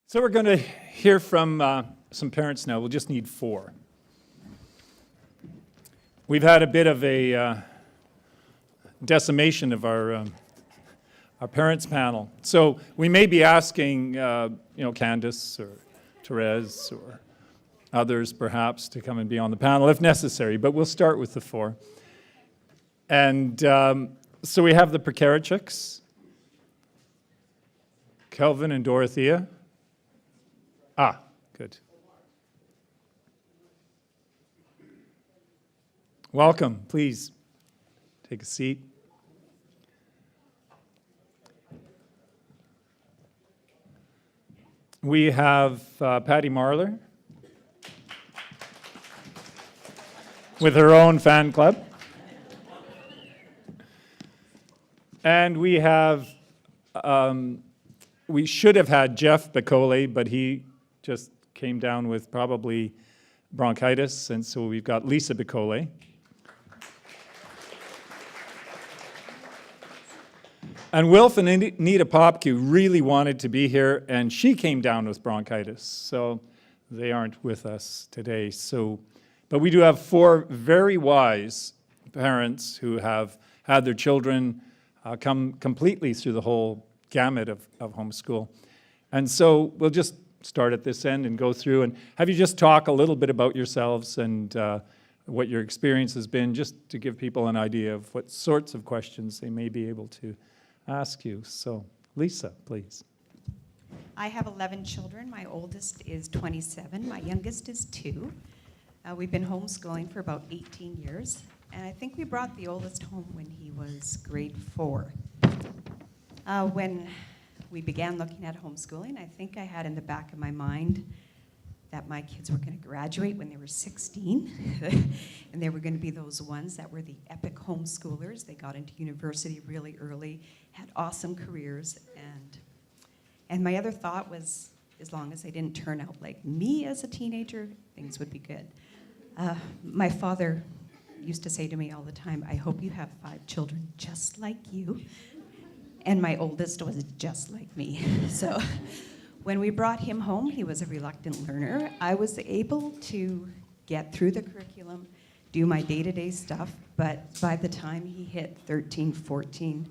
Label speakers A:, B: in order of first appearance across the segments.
A: So we're going to hear from some parents now. We'll just need 4. We've had a bit of a decimation of our parents panel. So we may be asking, Candace or Therese or others perhaps to come and be on the panel if necessary, but we'll start with the 4. And so we have the Presakerchuks, Kelvin and Dorothea. Ah, good. Welcome. Please take a seat. We have Patty Marler with her own fan club. And we have, we should have had Jeff Bekolay, but he just came down with probably bronchitis, and so we've got Lisa Bekolay. And Wilf and Anita Popke really wanted to be here, and she came down with bronchitis, so they aren't with us today. But we do have 4 very wise parents who have had their children come completely through the whole gamut of homeschool. And so we'll just start at this end and go through and have you just talk a little bit about yourselves and what your experience has been, just to give people an idea of what sorts of questions they may be able to ask you. So, Lisa, please.
B: I have 11 children. My oldest is 27. My youngest is 2. We've been homeschooling for about 18 years. And I think we brought the oldest home when he was grade 4. When we began looking at homeschooling, I think I had in the back of my mind that my kids were going to graduate when they were 16. And they were going to be those ones that were the epic homeschoolers. They got into university really early, had awesome careers. And my other thought was, as long as they didn't turn out like me as a teenager, things would be good. My father used to say to me all the time, I hope you have 5 children just like you. And my oldest was just like me. So when we brought him home, he was a reluctant learner. I was able to get through the curriculum, do my day-to-day stuff, but by the time he hit 13, 14,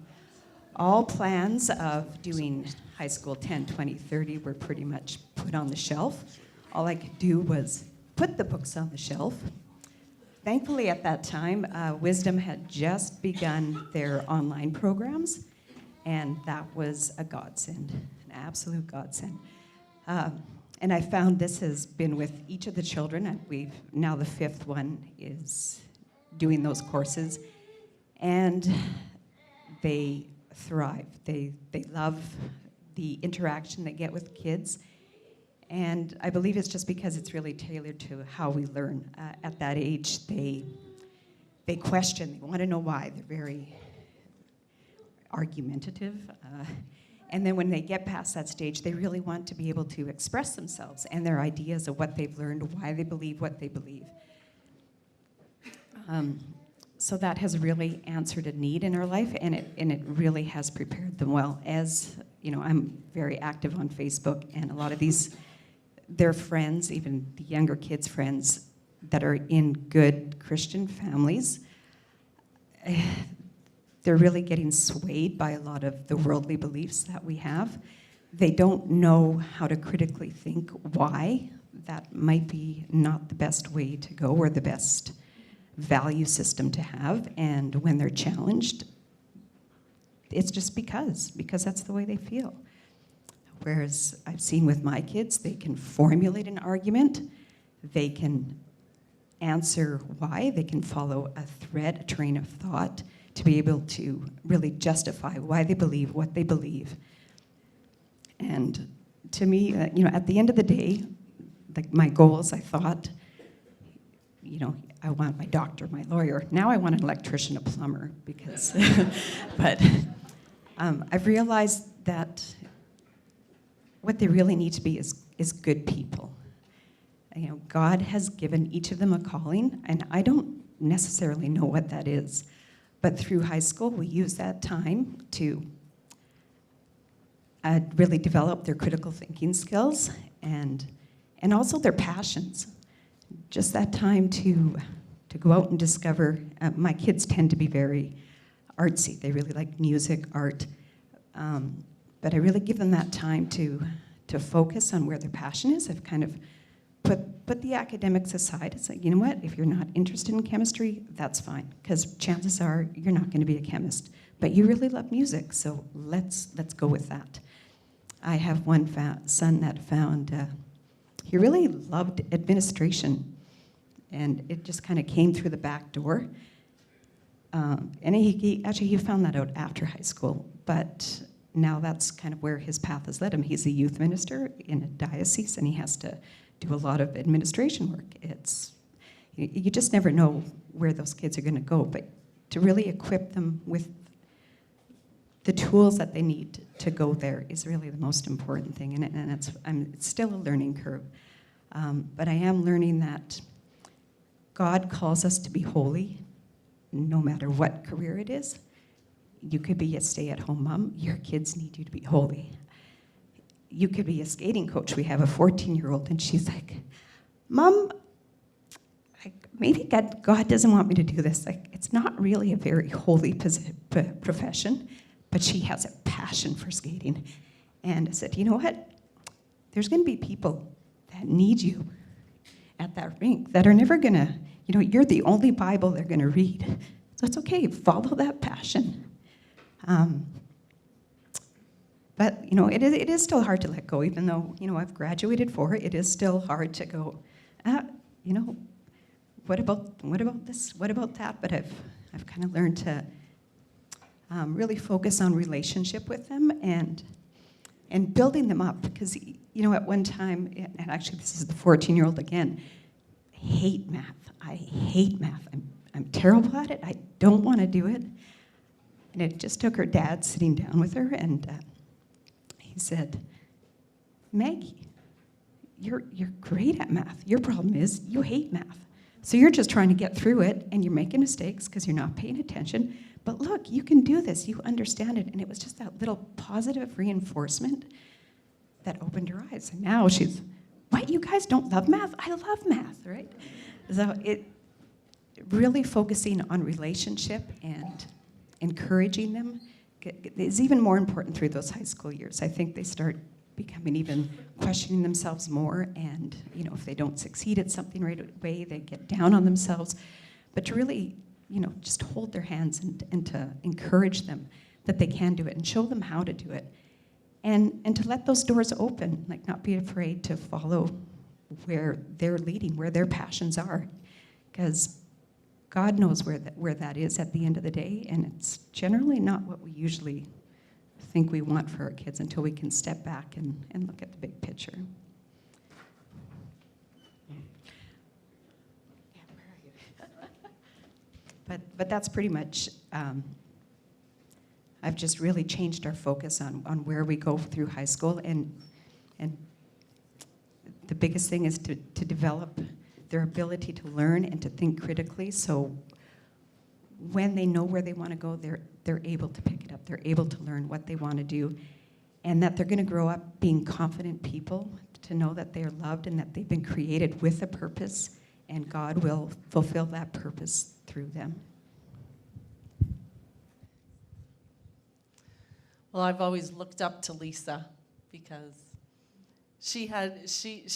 B: all plans of doing high school 10, 20, 30 were pretty much put on the shelf. All I could do was put the books on the shelf. Thankfully, at that time, Wisdom had just begun their online programs, and that was a godsend, an absolute godsend. And I found this has been with each of the children, and now the 5th one is doing those courses, and they thrive. They love the interaction they get with kids. And I believe it's just because it's really tailored to how we learn. At that age, they question, they want to know why. They're very argumentative. And then when they get past that stage, they really want to be able to express themselves and their ideas of what they've learned, why they believe what they believe. So that has really answered a need in our life, and it really has prepared them well. As you know, I'm very active on Facebook, and a lot of their friends, even the younger kids' friends that are in good Christian families, they're really getting swayed by a lot of the worldly beliefs that we have. They don't know how to critically think why that might be not the best way to go or the best value system to have. And when they're challenged, it's just because that's the way they feel. Whereas I've seen with my kids, they can formulate an argument, they can answer why, they can follow a thread, a train of thought, to be able to really justify why they believe what they believe. And to me, at the end of the day, like my goals, I thought, I want my doctor, my lawyer. Now I want an electrician, a plumber, because, but I've realized that what they really need to be is good people. God has given each of them a calling, and I don't necessarily know what that is. But through high school, we use that time to really develop their critical thinking skills and also their passions. Just that time to go out and discover. My kids tend to be very artsy. They really like music, art, but I really give them that time to focus on where their passion is. I've kind of put the academics aside. It's like, you know what, if you're not interested in chemistry, that's fine, because chances are you're not going to be a chemist. But you really love music, so let's go with that. I have one son that found he really loved administration, and it just kind of came through the back door. And he found that out after high school, but now that's kind of where his path has led him. He's a youth minister in a diocese, and he has to do a lot of administration work. You just never know where those kids are going to go, but to really equip them with the tools that they need to go there is really the most important thing, and it's still a learning curve. But I am learning that God calls us to be holy, no matter what career it is. You could be a stay-at-home mom. Your kids need you to be holy. You could be a skating coach. We have a 14-year-old, and she's like, Mom, maybe God doesn't want me to do this. Like, it's not really a very holy profession, but she has a passion for skating. And I said, you know what? There's going to be people that need you at that rink that are never going to, you're the only Bible they're going to read. So it's okay, follow that passion. But, it is still hard to let go, even though, I've graduated for it. It is still hard to go, what about this? What about that? But I've kind of learned to really focus on relationship with them and building them up. Because, at one time, and actually this is the 14-year-old again, hate math. I hate math. I'm terrible at it. I don't want to do it. And it just took her dad sitting down with her, and he said, Maggie, you're great at math. Your problem is you hate math. So you're just trying to get through it, and you're making mistakes because you're not paying attention. But look, you can do this. You understand it. And it was just that little positive reinforcement that opened her eyes. And now she's, what, you guys don't love math? I love math, right? So it really focusing on relationship and encouraging them is even more important through those high school years. I think they start becoming even questioning themselves more, and if they don't succeed at something right away, they get down on themselves. But to really, just hold their hands and to encourage them that they can do it and show them how to do it, and to let those doors open, like not be afraid to follow where they're leading, where their passions are, because God knows where that is at the end of the day, and it's generally not what we usually think we want for our kids until we can step back and look at the big picture. Yeah, where are you? But that's pretty much, I've just really changed our focus on where we go through high school, and the biggest thing is to develop their ability to learn and to think critically, so when they know where they want to go, they're able to pick it up. They're able to learn what they want to do, and that they're going to grow up being confident people, to know that they're loved and that they've been created with a purpose, and God will fulfill that purpose through them.
C: Well, I've always looked up to Lisa because she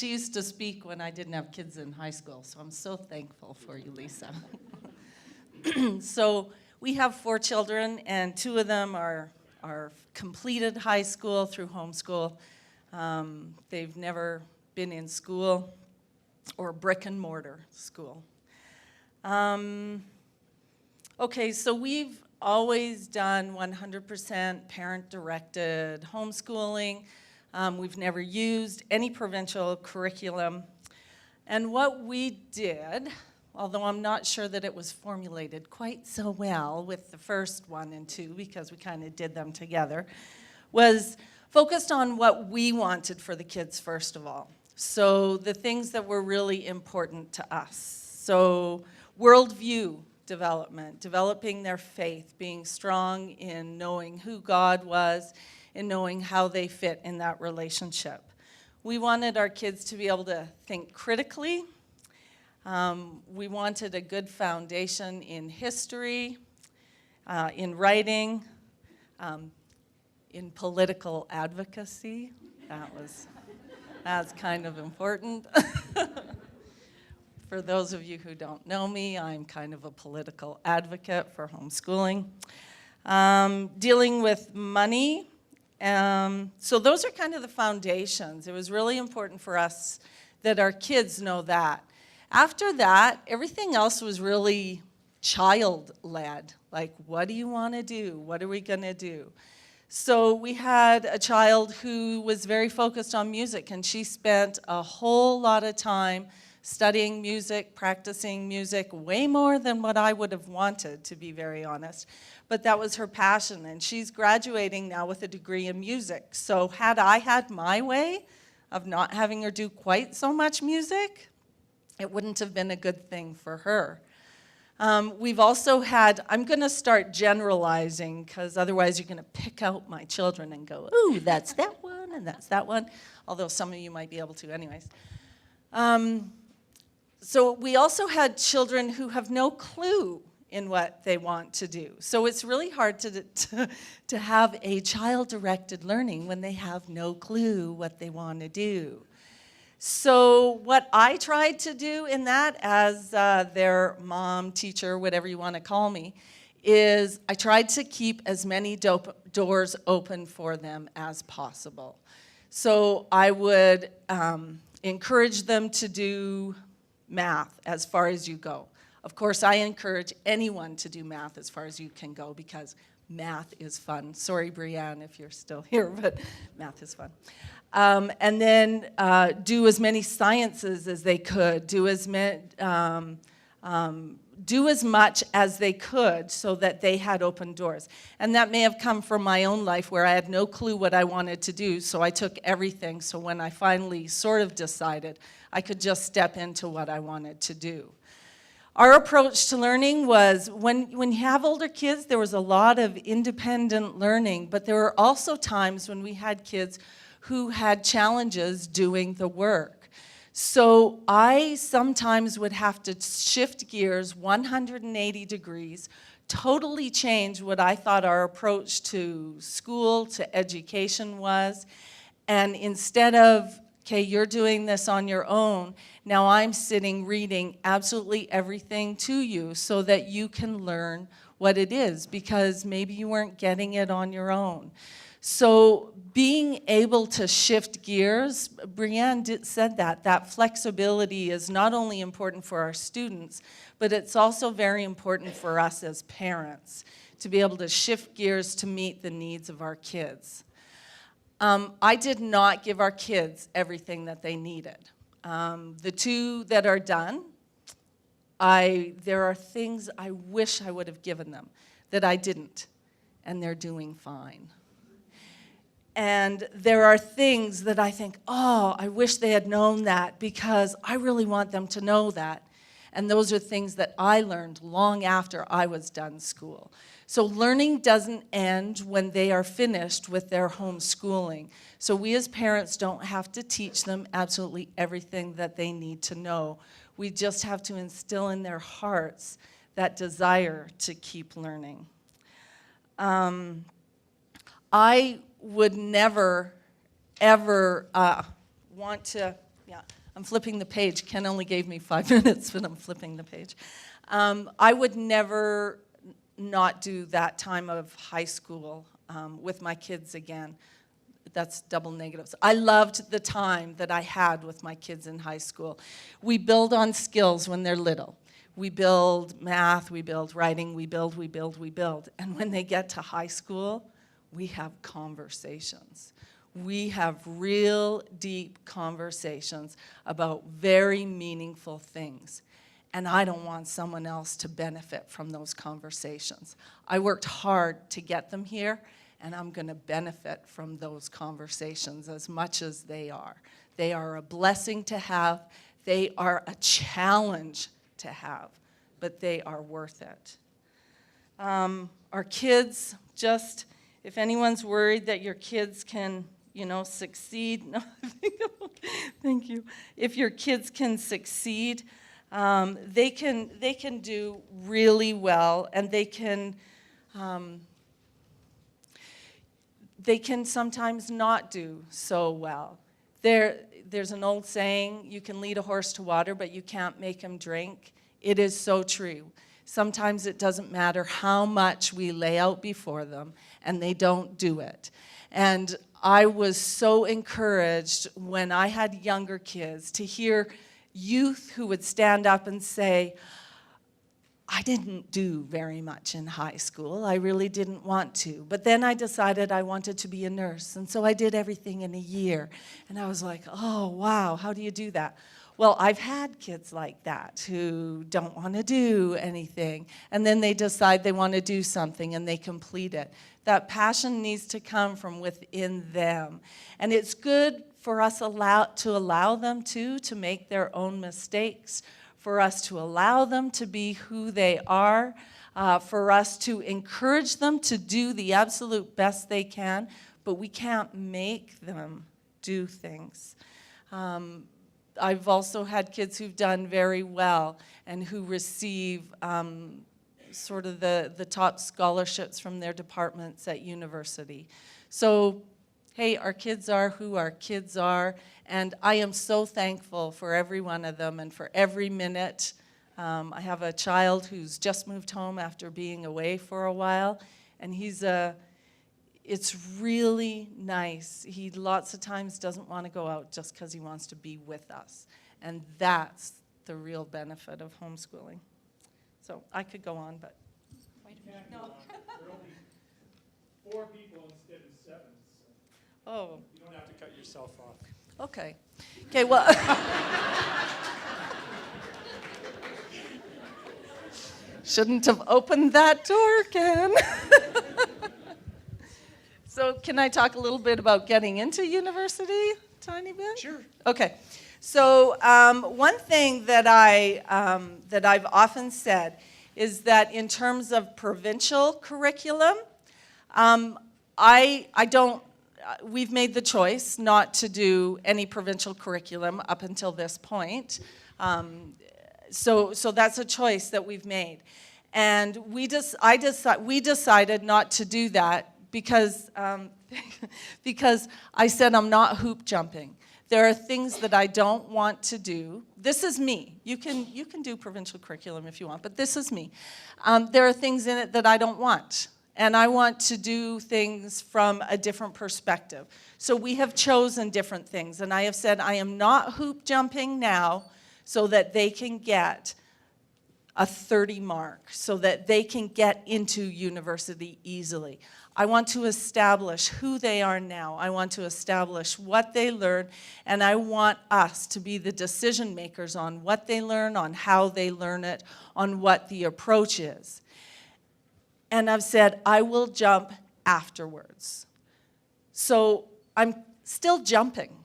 C: used to speak when I didn't have kids in high school, so I'm so thankful for you, Lisa. So we have 4 children, and 2 of them are completed high school through homeschool. They've never been in school or brick and mortar school. Okay, so we've always done 100% parent-directed homeschooling. We've never used any provincial curriculum. And what we did, although I'm not sure that it was formulated quite so well with the first 1 and 2, because we kind of did them together, was focused on what we wanted for the kids first of all. So the things that were really important to us. So worldview development, developing their faith, being strong in knowing who God was, in knowing how they fit in that relationship. We wanted our kids to be able to think critically. We wanted a good foundation in history, in writing, in political advocacy. That's kind of important. For those of you who don't know me, I'm kind of a political advocate for homeschooling. Dealing with money. So those are kind of the foundations. It was really important for us that our kids know that. After that, everything else was really child-led. Like, what do you want to do? What are we going to do? So we had a child who was very focused on music, and she spent a whole lot of time studying music, practicing music, way more than what I would have wanted, to be very honest. But that was her passion, and she's graduating now with a degree in music. So had I had my way of not having her do quite so much music, it wouldn't have been a good thing for her. We've also had, I'm going to start generalizing, because otherwise you're going to pick out my children and go, ooh, that's that one, and that's that one, although some of you might be able to anyways. So we also had children who have no clue in what they want to do. So it's really hard to have a child-directed learning when they have no clue what they want to do. So what I tried to do in that, as their mom, teacher, whatever you want to call me, is I tried to keep as many doors open for them as possible. So I would encourage them to do math as far as you go. Of course, I encourage anyone to do math as far as you can go, because math is fun. Sorry, Brianne, if you're still here, but math is fun. And then do as many sciences as they could, do as much as they could so that they had open doors. And that may have come from my own life, where I had no clue what I wanted to do, so I took everything. So when I finally sort of decided, I could just step into what I wanted to do. Our approach to learning was, when you have older kids, there was a lot of independent learning, but there were also times when we had kids who had challenges doing the work. So I sometimes would have to shift gears 180 degrees, totally change what I thought our approach to school, to education was, and instead of, okay, you're doing this on your own, now I'm sitting reading absolutely everything to you so that you can learn what it is, because maybe you weren't getting it on your own. So being able to shift gears, Brianne said that flexibility is not only important for our students, but it's also very important for us as parents to be able to shift gears to meet the needs of our kids. I did not give our kids everything that they needed. The two that are done, there are things I wish I would have given them that I didn't, and they're doing fine. And there are things that I think, oh, I wish they had known that, because I really want them to know that. And those are things that I learned long after I was done school. So learning doesn't end when they are finished with their homeschooling. So we as parents don't have to teach them absolutely everything that they need to know. We just have to instill in their hearts that desire to keep learning. I would never, ever want to, I'm flipping the page. Ken only gave me 5 minutes, but I'm flipping the page. I would never not do that time of high school with my kids again. That's double negatives. I loved the time that I had with my kids in high school. We build on skills when they're little. We build math, we build writing, we build. And when they get to high school, we have conversations. We have real deep conversations about very meaningful things. And I don't want someone else to benefit from those conversations. I worked hard to get them here, and I'm going to benefit from those conversations as much as they are. They are a blessing to have. They are a challenge to have, but they are worth it. Our kids, if anyone's worried that your kids can, succeed, no, thank you. If your kids can succeed, they can do really well, and they can sometimes not do so well. There's an old saying, you can lead a horse to water, but you can't make him drink. It is so true. Sometimes it doesn't matter how much we lay out before them, and they don't do it. And I was so encouraged when I had younger kids to hear youth who would stand up and say, I didn't do very much in high school. I really didn't want to. But then I decided I wanted to be a nurse, and so I did everything in a year. And I was like, oh, wow, how do you do that? Well, I've had kids like that who don't want to do anything, and then they decide they want to do something and they complete it. That passion needs to come from within them. And it's good for us to allow them to make their own mistakes, for us to allow them to be who they are, for us to encourage them to do the absolute best they can, but we can't make them do things. I've also had kids who've done very well and who receive sort of the top scholarships from their departments at university. So, hey, our kids are who our kids are, and I am so thankful for every one of them and for every minute. I have a child who's just moved home after being away for a while, and it's really nice. He lots of times doesn't want to go out just because he wants to be with us. And that's the real benefit of homeschooling. So I could go on, but wait a minute. No.
A: There are only 4 people instead of 7. So
C: oh,
A: you don't have to cut yourself off.
C: okay. Okay, well. Shouldn't have opened that door, Ken. So can I talk a little bit about getting into university, tiny bit?
A: Sure.
C: Okay. So one thing that I've often said is that in terms of provincial curriculum, we've made the choice not to do any provincial curriculum up until this point. So that's a choice that we've made. And we decided not to do that because I said I'm not hoop jumping. There are things that I don't want to do. This is me. You can do provincial curriculum if you want, but this is me. There are things in it that I don't want, and I want to do things from a different perspective. So we have chosen different things, and I have said I am not hoop jumping now so that they can get a 30 mark, so that they can get into university easily. I want to establish who they are now. I want to establish what they learn, and I want us to be the decision makers on what they learn, on how they learn it, on what the approach is. And I've said, I will jump afterwards. So I'm still jumping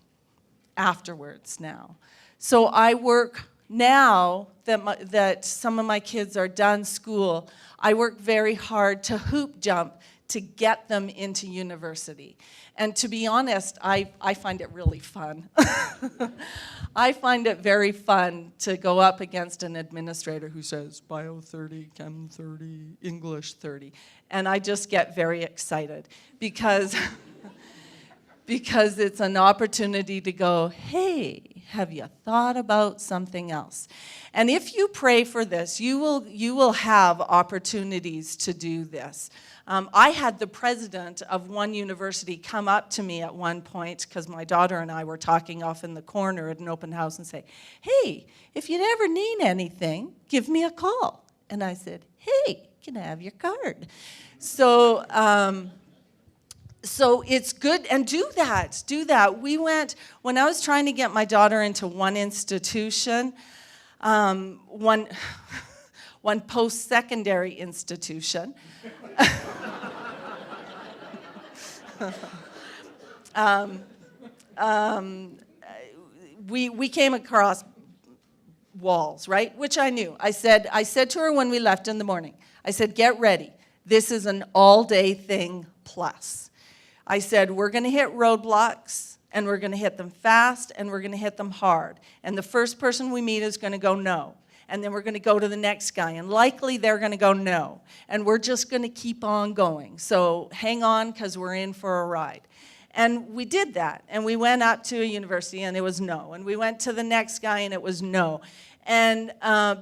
C: afterwards now. So I work now that some of my kids are done school, I work very hard to hoop jump to get them into university. And to be honest, I find it really fun. I find it very fun to go up against an administrator who says, Bio 30, Chem 30, English 30. And I just get very excited because it's an opportunity to go, hey, have you thought about something else? And if you pray for this, you will have opportunities to do this. I had the president of one university come up to me at one point, because my daughter and I were talking off in the corner at an open house, and say, hey, if you ever need anything, give me a call. And I said, hey, can I have your card? So it's good, and do that. We went, when I was trying to get my daughter into one institution, one post-secondary institution, we came across walls, right? Which I knew. I said to her when we left in the morning, I said, get ready. This is an all-day thing plus. I said, we're going to hit roadblocks, and we're going to hit them fast, and we're going to hit them hard. And the first person we meet is going to go no. And then we're going to go to the next guy, and likely they're going to go no. And we're just going to keep on going. So hang on, because we're in for a ride. And we did that, and we went up to a university, and it was no. And we went to the next guy, and it was no. And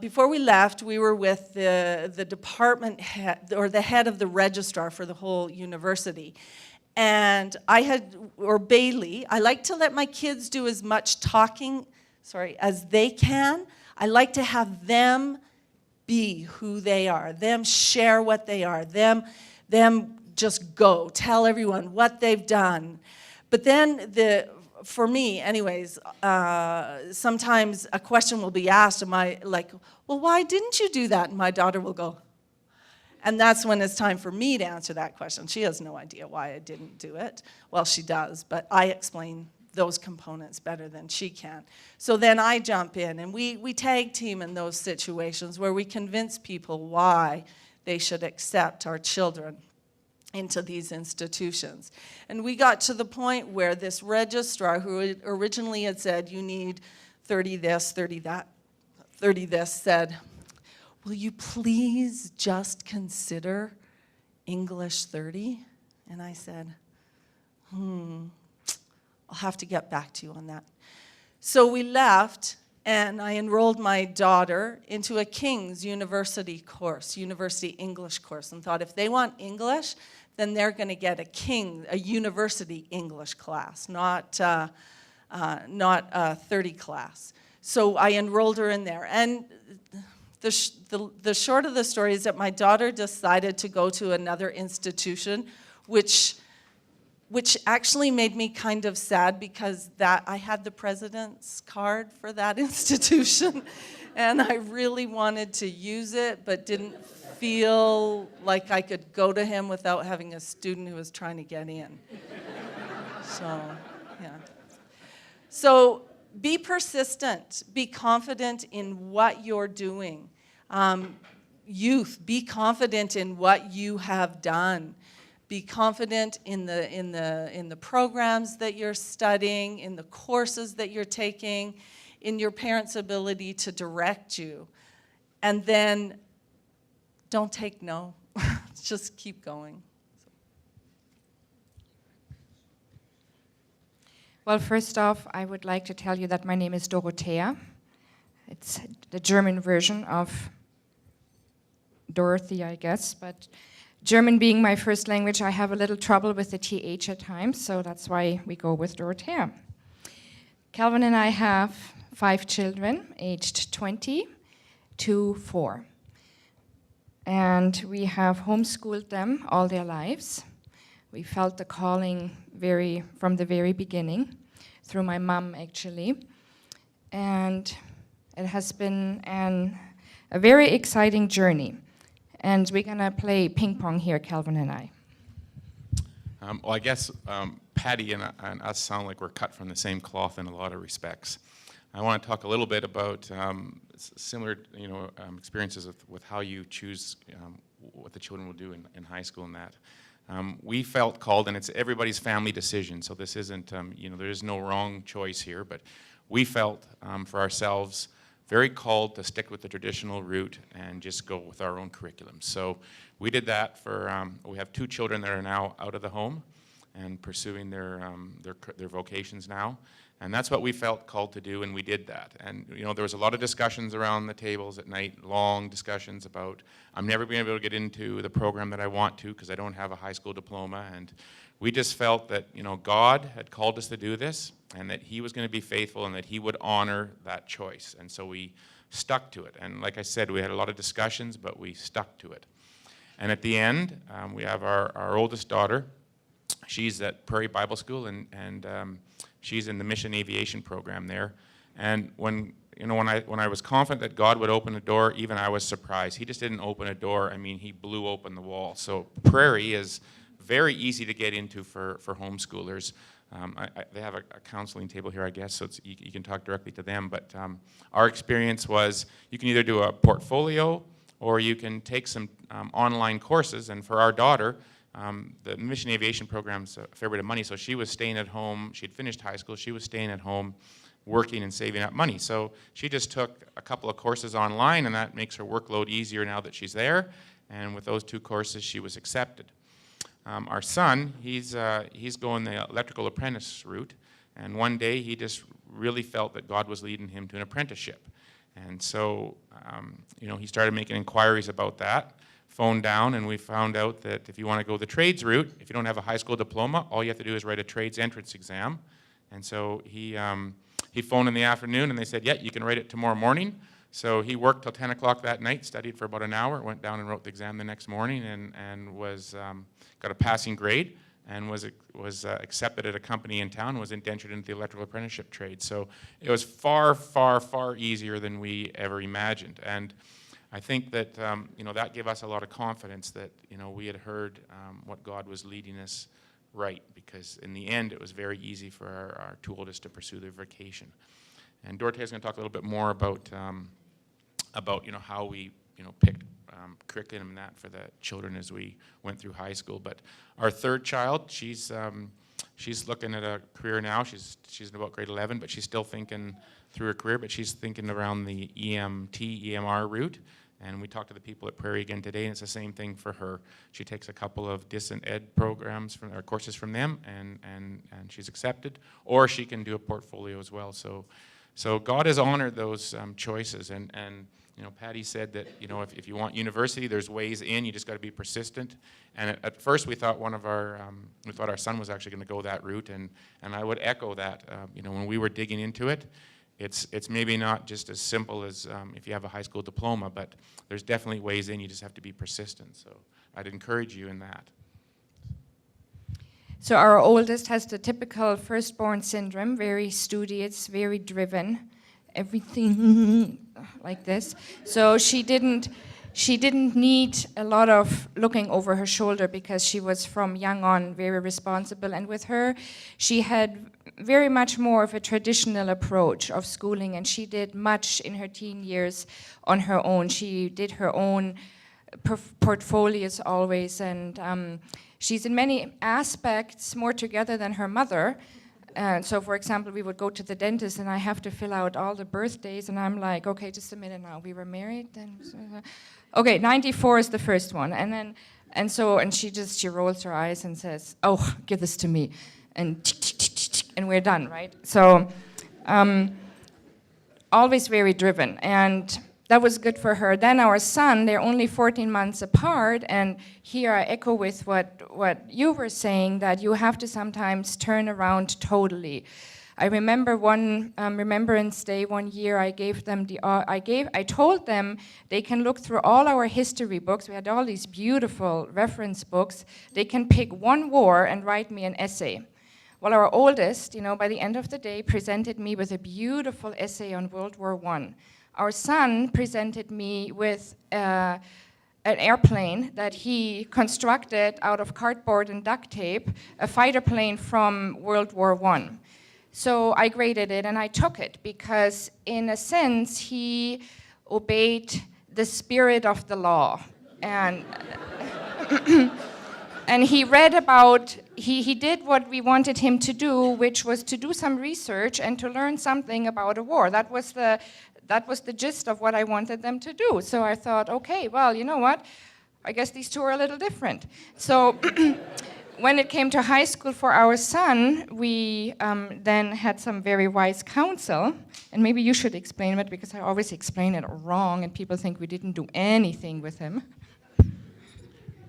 C: before we left, we were with the department head, or the head of the registrar for the whole university. And Bailey, I like to let my kids do as much talking, as they can. I like to have them be who they are, them share what they are, them just go, tell everyone what they've done. But then, for me anyways, sometimes a question will be asked, am I like, well, why didn't you do that? And my daughter will go, and that's when it's time for me to answer that question. She has no idea why I didn't do it. Well, she does, but I explain those components better than she can. So then I jump in, and we tag team in those situations where we convince people why they should accept our children into these institutions. And we got to the point where this registrar, who originally had said, you need 30 this, 30 that, 30 this, said, will you please just consider English 30? And I said, I'll have to get back to you on that. So we left, and I enrolled my daughter into a King's University course, University English course, and thought if they want English, then they're going to get a university English class, not a 30 class. So I enrolled her in there. And the short of the story is that my daughter decided to go to another institution, which actually made me kind of sad, because I had the president's card for that institution, and I really wanted to use it, but didn't feel like I could go to him without having a student who was trying to get in. So, yeah. So be persistent. Be confident in what you're doing. Youth, be confident in what you have done. Be confident in the programs that you're studying, in the courses that you're taking, in your parents' ability to direct you. And then don't take no. Just keep going.
D: Well, first off, I would like to tell you that my name is Dorothea. It's the German version of Dorothea, I guess, but German being my first language, I have a little trouble with the TH at times, so that's why we go with Dorothea. Kelvin and I have 5 children, aged 20 to 4. And we have homeschooled them all their lives. We felt the calling from the very beginning, through my mom, actually. And it has been a very exciting journey. And we're gonna play ping pong here, Kelvin and I.
E: Well, I guess Patty and us sound like we're cut from the same cloth in a lot of respects. I want to talk a little bit about similar, experiences with how you choose what the children will do in high school and that. We felt called, and it's everybody's family decision, so this isn't, there is no wrong choice here, but we felt for ourselves very called to stick with the traditional route and just go with our own curriculum. So we did that we have 2 children that are now out of the home and pursuing their vocations now. And that's what we felt called to do, and we did that. And there was a lot of discussions around the tables at night, long discussions about, I'm never going to be able to get into the program that I want to because I don't have a high school diploma. And we just felt that God had called us to do this, and that He was going to be faithful, and that He would honor that choice. And so we stuck to it. And like I said, we had a lot of discussions, but we stuck to it. And at the end, we have our oldest daughter. She's at Prairie Bible School, and she's in the Mission Aviation program there. And when I was confident that God would open a door, even I was surprised. He just didn't open a door. I mean, He blew open the wall. So Prairie is very easy to get into for homeschoolers. They have a counseling table here, I guess, so you can talk directly to them. But our experience was you can either do a portfolio or you can take some online courses. And for our daughter, the mission aviation program's a fair bit of money, so she was staying at home. She'd finished high school. She was staying at home, working and saving up money. So she just took a couple of courses online, and that makes her workload easier now that she's there. And with those 2 courses, she was accepted. Our son, he's going the electrical apprentice route, and one day he just really felt that God was leading him to an apprenticeship. And so, he started making inquiries about that, phoned down, and we found out that if you want to go the trades route, if you don't have a high school diploma, all you have to do is write a trades entrance exam. And so he phoned in the afternoon, and they said, yeah, you can write it tomorrow morning. So he worked till 10 o'clock that night, studied for about an hour, went down and wrote the exam the next morning, and was got a passing grade, and was accepted at a company in town, was indentured into the electrical apprenticeship trade. So it was far, far, far easier than we ever imagined. And I think that that gave us a lot of confidence that we had heard what God was leading us right, because in the end it was very easy for our 2 oldest to pursue their vocation. And Dorothea's going to talk a little bit more about how we picked curriculum and that for the children as we went through high school. But our 3rd child, she's looking at a career now. She's in about grade 11, but she's still thinking through her career. But she's thinking around the EMR route. And we talked to the people at Prairie again today, and it's the same thing for her. She takes a couple of distant ed programs or courses from them, and she's accepted. Or she can do a portfolio as well. So God has honored those choices, and Patty said that if you want university, there's ways in. You just got to be persistent. And at first we thought our son was actually going to go that route, and I would echo that. When we were digging into it, it's maybe not just as simple as if you have a high school diploma, but there's definitely ways in. You just have to be persistent. So I'd encourage you in that.
D: So our oldest has the typical firstborn syndrome, very studious, very driven, everything like this. So she didn't need a lot of looking over her shoulder because she was from young on very responsible. And with her, she had very much more of a traditional approach of schooling, and she did much in her teen years on her own. She did her own portfolios always, and she's in many aspects more together than her mother. So, for example, we would go to the dentist, and I have to fill out all the birthdays, and I'm like, okay, just a minute now. We were married then. Okay, 94 is the first one, and she rolls her eyes and says, "Oh, give this to me," and we're done, right? So, always very driven, and that was good for her. Then our son, they're only 14 months apart, and here I echo with what you were saying, that you have to sometimes turn around totally. I remember one Remembrance Day one year, I told them they can look through all our history books. We had all these beautiful reference books. They can pick one war and write me an essay. Well, our oldest, by the end of the day, presented me with a beautiful essay on World War I. Our son presented me with an airplane that he constructed out of cardboard and duct tape, a fighter plane from World War I. So I graded it and I took it because, in a sense, he obeyed the spirit of the law. And and he read about, he did what we wanted him to do, which was to do some research and to learn something about a war. That was the gist of what I wanted them to do. So I thought, okay, well, you know what? I guess these two are a little different. So when it came to high school for our son, we then had some very wise counsel. And maybe you should explain it, because I always explain it wrong and people think we didn't do anything with him.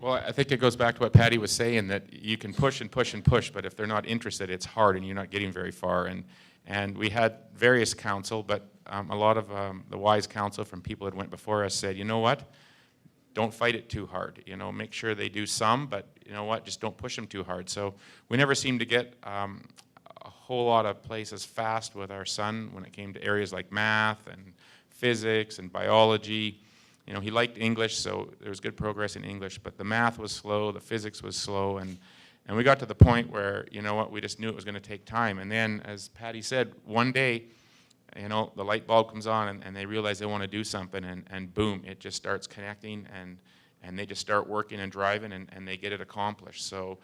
E: Well, I think it goes back to what Patty was saying, that you can push and push and push, but if they're not interested, it's hard and you're not getting very far. And we had various counsel, but a lot of the wise counsel from people that went before us said, you know what, don't fight it too hard. Make sure they do some, but you know what, just don't push them too hard. So we never seemed to get a whole lot of places fast with our son when it came to areas like math and physics and biology. He liked English, so there was good progress in English, but the math was slow, the physics was slow, and we got to the point where, we just knew it was going to take time. And then, as Patty said, one day, you know, the light bulb comes on and they realize they want to do something, and boom, it just starts connecting, and they just start working and driving, and they get it accomplished. So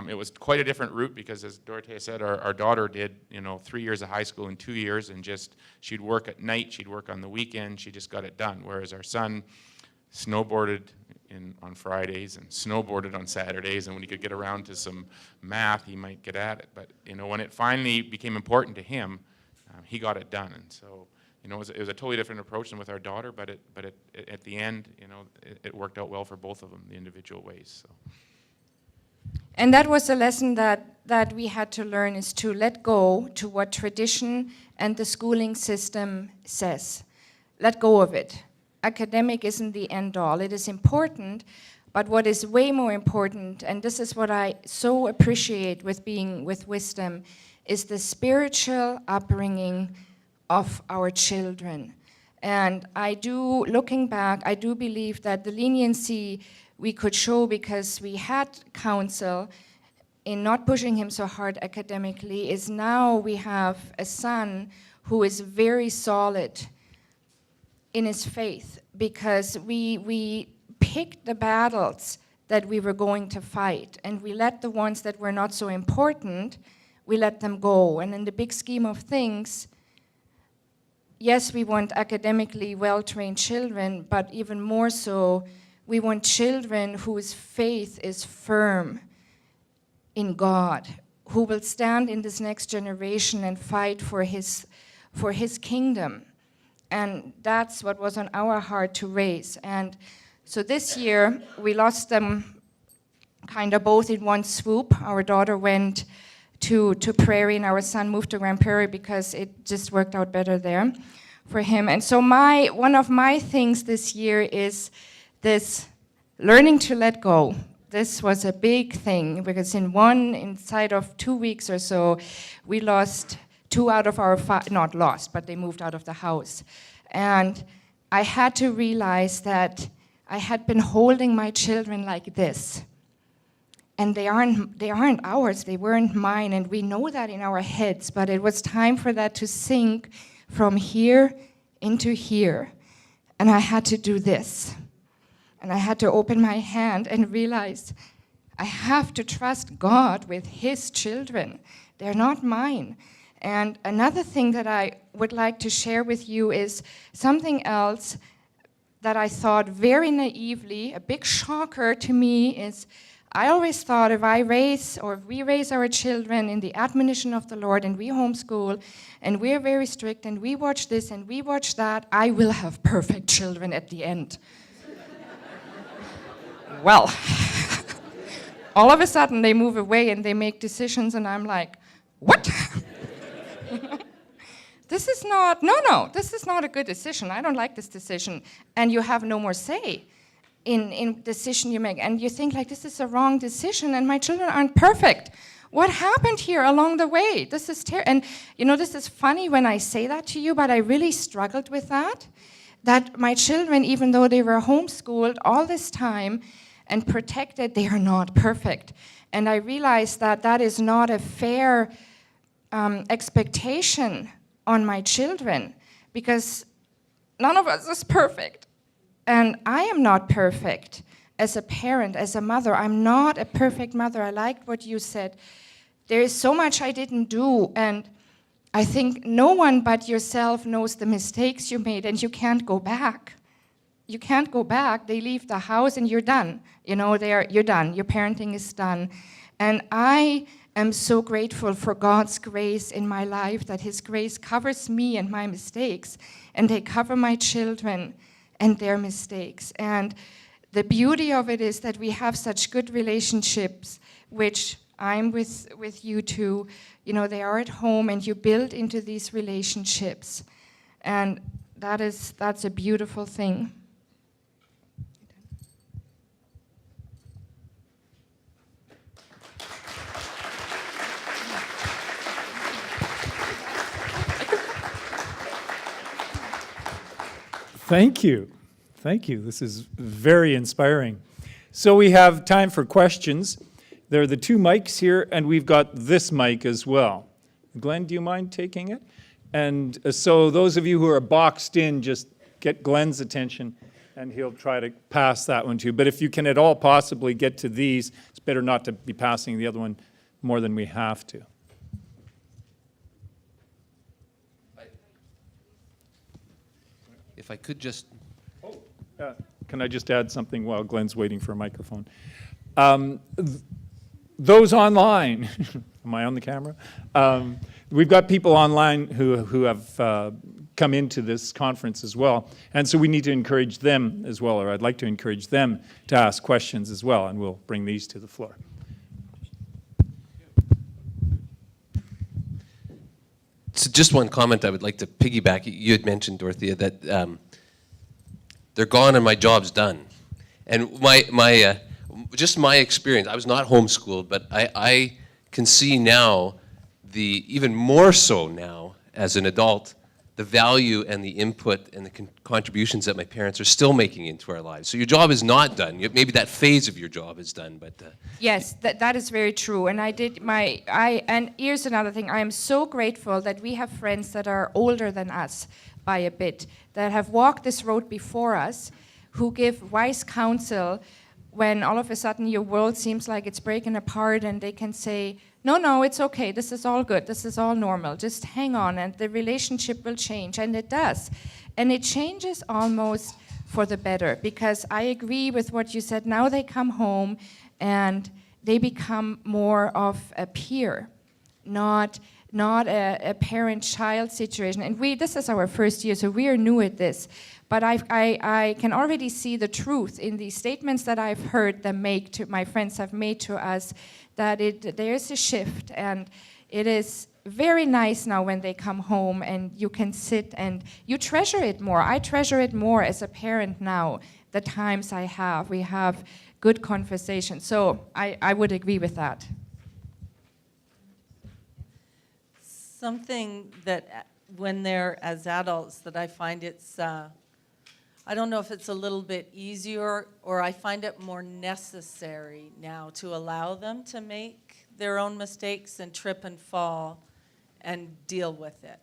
E: it was quite a different route because, as Dorothea said, our daughter did, you know, 3 years of high school in 2 years, and just, she'd work at night, she'd work on the weekend, she just got it done. Whereas our son snowboarded on Fridays and snowboarded on Saturdays, and when he could get around to some math, he might get at it. But, you know, when it finally became important to him, he got it done. And so, you know, it was a totally different approach than with our daughter, but at the end, you know, it worked out well for both of them, the individual ways. So.
D: And that was a lesson that we had to learn, is to let go to what tradition and the schooling system says. Let go of it. Academic isn't the end all. It is important, but what is way more important, and this is what I so appreciate with being with Wisdom, is the spiritual upbringing of our children. And looking back, I do believe that the leniency we could show because we had counsel in not pushing him so hard academically is now we have a son who is very solid in his faith, because we picked the battles that we were going to fight, and we let the ones that were not so important, we let them go. And in the big scheme of things, yes, we want academically well-trained children, but even more so, we want children whose faith is firm in God, who will stand in this next generation and fight for his kingdom. And that's what was on our heart to raise. And so this year, we lost them kind of both in one swoop. Our daughter went to Prairie, and our son moved to Grand Prairie because it just worked out better there for him. And so one of my things this year is this learning to let go. This was a big thing, because inside of 2 weeks or so, we lost 2 out of our 5, not lost, but they moved out of the house. And I had to realize that I had been holding my children like this. And they aren't ours, they weren't mine, and we know that in our heads, but it was time for that to sink from here into here. And I had to do this. And I had to open my hand and realize I have to trust God with his children. They're not mine. And another thing that I would like to share with you is something else that I thought very naively, a big shocker to me, is I always thought if we raise our children in the admonition of the Lord, and we homeschool, and we're very strict, and we watch this and we watch that, I will have perfect children at the end. Well, all of a sudden they move away and they make decisions, and I'm like, what? This is not a good decision. I don't like this decision. And you have no more say in decision you make. And you think, like, this is a wrong decision, and my children aren't perfect. What happened here along the way? This is terrible. And, you know, this is funny when I say that to you, but I really struggled with that my children, even though they were homeschooled all this time and protected, they are not perfect. And I realized that is not a fair expectation on my children, because none of us is perfect. And I am not perfect as a parent, as a mother. I'm not a perfect mother. I liked what you said. There is so much I didn't do, and I think no one but yourself knows the mistakes you made, and you can't go back. You can't go back. They leave the house and you're done. You know, you're done. Your parenting is done. And I am so grateful for God's grace in my life, that his grace covers me and my mistakes, and they cover my children and their mistakes. And the beauty of it is that we have such good relationships, which I'm with you too. You know, they are at home, and you build into these relationships. And that's a beautiful thing.
A: Thank you. Thank you. This is very inspiring. So we have time for questions. There are the 2 mics here, and we've got this mic as well. Glenn, do you mind taking it? And so those of you who are boxed in, just get Glenn's attention, and he'll try to pass that one to you. But if you can at all possibly get to these, it's better not to be passing the other one more than we have to.
F: If I could just,
A: Can I just add something while Glenn's waiting for a microphone? Those online, am I on the camera? We've got people online who have come into this conference as well, and so we need to encourage them as well, or I'd like to encourage them to ask questions as well, and we'll bring these to the floor.
F: so just one comment I would like to piggyback. You had mentioned, Dorothea, that they're gone and my job's done. And just my experience, I was not homeschooled, but I can see now, even more so now as an adult, the value and the input and the contributions that my parents are still making into our lives. So your job is not done. Maybe that phase of your job is done, but...
D: Yes, that is very true. And and here's another thing. I am so grateful that we have friends that are older than us by a bit, that have walked this road before us, who give wise counsel when all of a sudden your world seems like it's breaking apart, and they can say, no, it's okay, this is all good, this is all normal, just hang on, and the relationship will change, and it does. And it changes almost for the better, because I agree with what you said. Now they come home, and they become more of a peer, not a parent-child situation. And this is our first year, so we are new at this. But I can already see the truth in the statements that I've heard them make to my friends have made to us, that there's a shift, and it is very nice now when they come home and you can sit and you treasure it more. I treasure it more as a parent now, the times I have. We have good conversations. So I would agree with that.
C: Something that when they're as adults that I find it's, I don't know if it's a little bit easier, or I find it more necessary now to allow them to make their own mistakes and trip and fall and deal with it.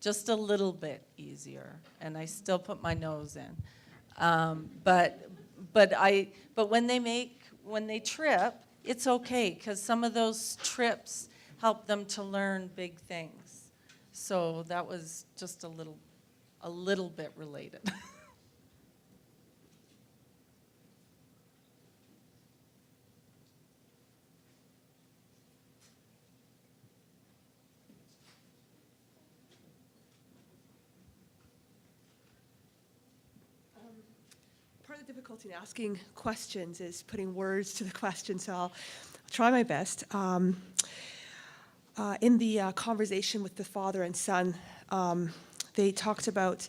C: Just a little bit easier, and I still put my nose in. But when they trip, it's okay, because some of those trips help them to learn big things. So that was just a little bit related.
G: Part of the difficulty in asking questions is putting words to the question, so I'll try my best. In the conversation with the father and son, they talked about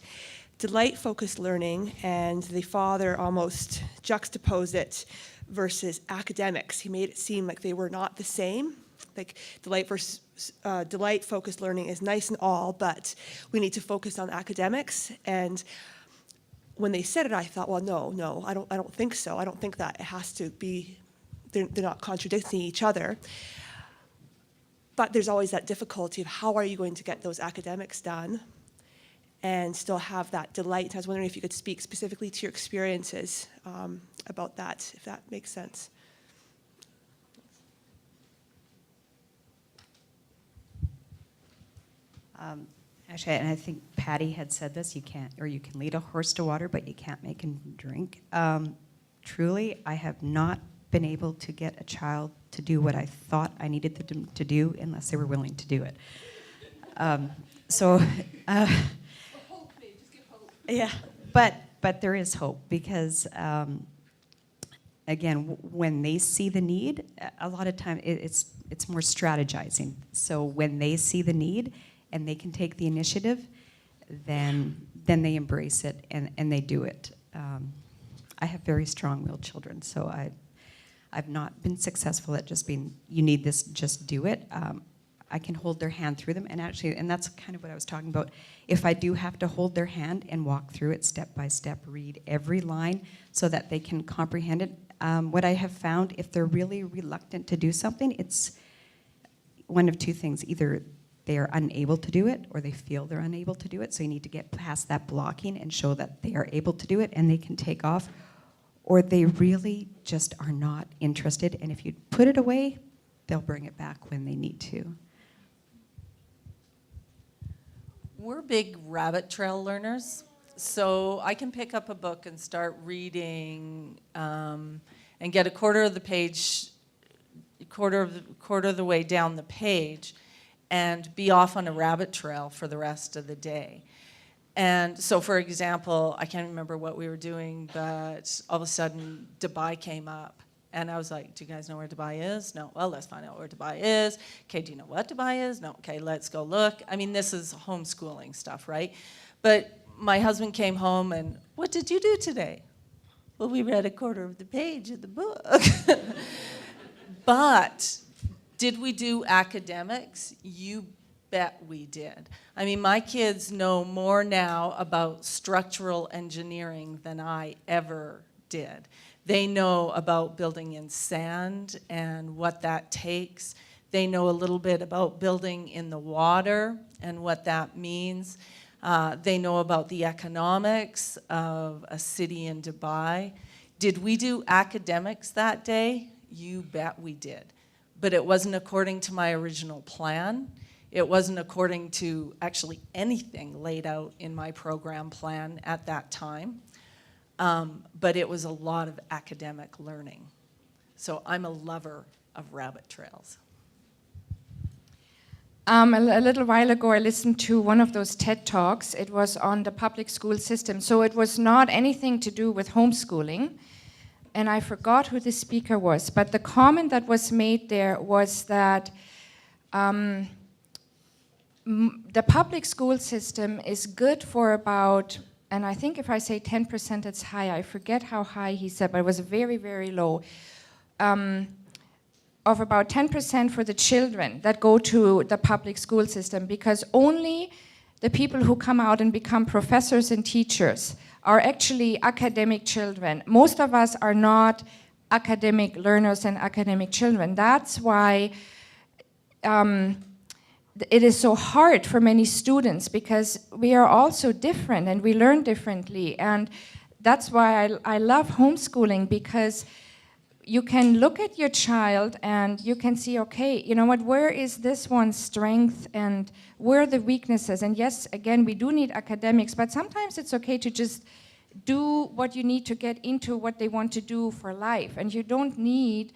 G: delight-focused learning, and the father almost juxtaposed it versus academics. He made it seem like they were not the same. Like delight-focused learning is nice and all, but we need to focus on academics. And when they said it, I thought, well, no, I don't think so. I don't think that it has to be. They're not contradicting each other. But there's always that difficulty of how are you going to get those academics done and still have that delight. I was wondering if you could speak specifically to your experiences about that, if that makes sense.
B: Actually, and I think Patty had said this, you can lead a horse to water, but you can't make him drink. Truly, I have not been able to get a child to do what I thought I needed them to do unless they were willing to do it. Yeah, but there is hope, because again, when they see the need, a lot of time it's more strategizing. So when they see the need and they can take the initiative, then they embrace it and they do it. I have very strong-willed children, so I've not been successful at just being, you need this, just do it. I can hold their hand through them, and that's kind of what I was talking about. If I do have to hold their hand and walk through it step by step, read every line so that they can comprehend it. What I have found, if they're really reluctant to do something, it's one of two things. Either they are unable to do it, or they feel they're unable to do it. So you need to get past that blocking and show that they are able to do it and they can take off, or they really just are not interested. And if you put it away, they'll bring it back when they need to.
C: We're big rabbit trail learners, so I can pick up a book and start reading and get a quarter of the way down the page and be off on a rabbit trail for the rest of the day. And so, for example, I can't remember what we were doing, but all of a sudden Dubai came up. And I was like, do you guys know where Dubai is? No. Well, let's find out where Dubai is. Okay, do you know what Dubai is? No. Okay, let's go look. I mean, this is homeschooling stuff, right? But my husband came home and, what did you do today? Well, we read a quarter of the page of the book. But did we do academics? You bet we did. I mean, my kids know more now about structural engineering than I ever did. They know about building in sand and what that takes. They know a little bit about building in the water and what that means. They know about the economics of a city in Dubai. Did we do academics that day? You bet we did. But it wasn't according to my original plan. It wasn't according to actually anything laid out in my program plan at that time. But it was a lot of academic learning. So I'm a lover of rabbit trails.
D: A little while ago, I listened to one of those TED Talks. It was on the public school system. So it was not anything to do with homeschooling. And I forgot who the speaker was. But the comment that was made there was that the public school system is good for about, and I think if I say 10%, it's high. I forget how high he said, but it was very, very low. Of about 10% for the children that go to the public school system, because only the people who come out and become professors and teachers are actually academic children. Most of us are not academic learners and academic children. That's why it is so hard for many students, because we are all so different and we learn differently. And that's why I love homeschooling, because you can look at your child and you can see, okay, you know what, where is this one's strength and where are the weaknesses? And yes, again, we do need academics, but sometimes it's okay to just do what you need to get into what they want to do for life. And you don't need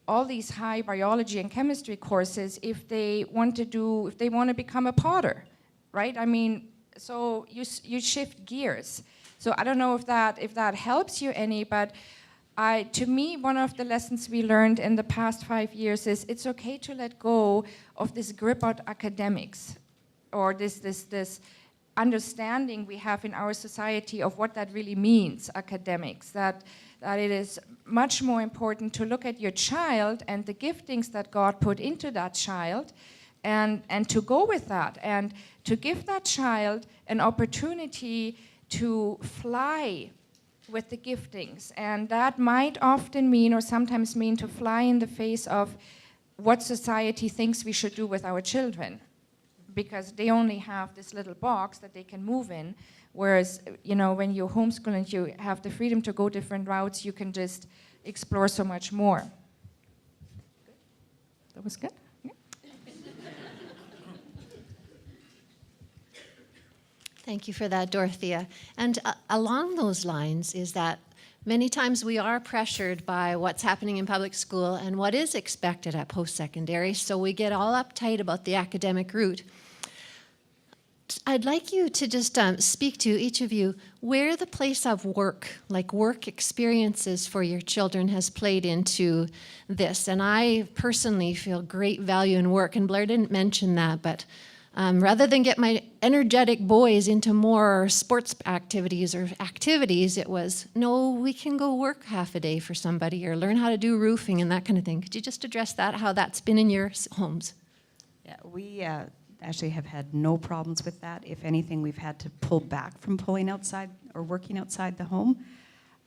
D: all these high biology and chemistry courses if they want to become a potter, right? I mean, so you shift gears. So I don't know if that helps you any, but to me, one of the lessons we learned in the past 5 years is it's okay to let go of this grip on academics, or this understanding we have in our society of what that really means, academics, that it is much more important to look at your child and the giftings that God put into that child, and to go with that, and to give that child an opportunity to fly with the giftings. And that might often mean, or sometimes mean, to fly in the face of what society thinks we should do with our children, because they only have this little box that they can move in. Whereas, you know, when you homeschool and you have the freedom to go different routes, you can just explore so much more. That was good? Yeah.
H: Thank you for that, Dorothea. And along those lines is that many times we are pressured by what's happening in public school and what is expected at post-secondary, so we get all uptight about the academic route. I'd like you to just speak to, each of you, where the place of work, like work experiences for your children, has played into this. And I personally feel great value in work, and Blair didn't mention that, but rather than get my energetic boys into more sports activities, it was, no, we can go work half a day for somebody or learn how to do roofing and that kind of thing. Could you just address that, how that's been in your homes?
B: Yeah, we actually have had no problems with that. If anything, we've had to pull back from pulling outside or working outside the home.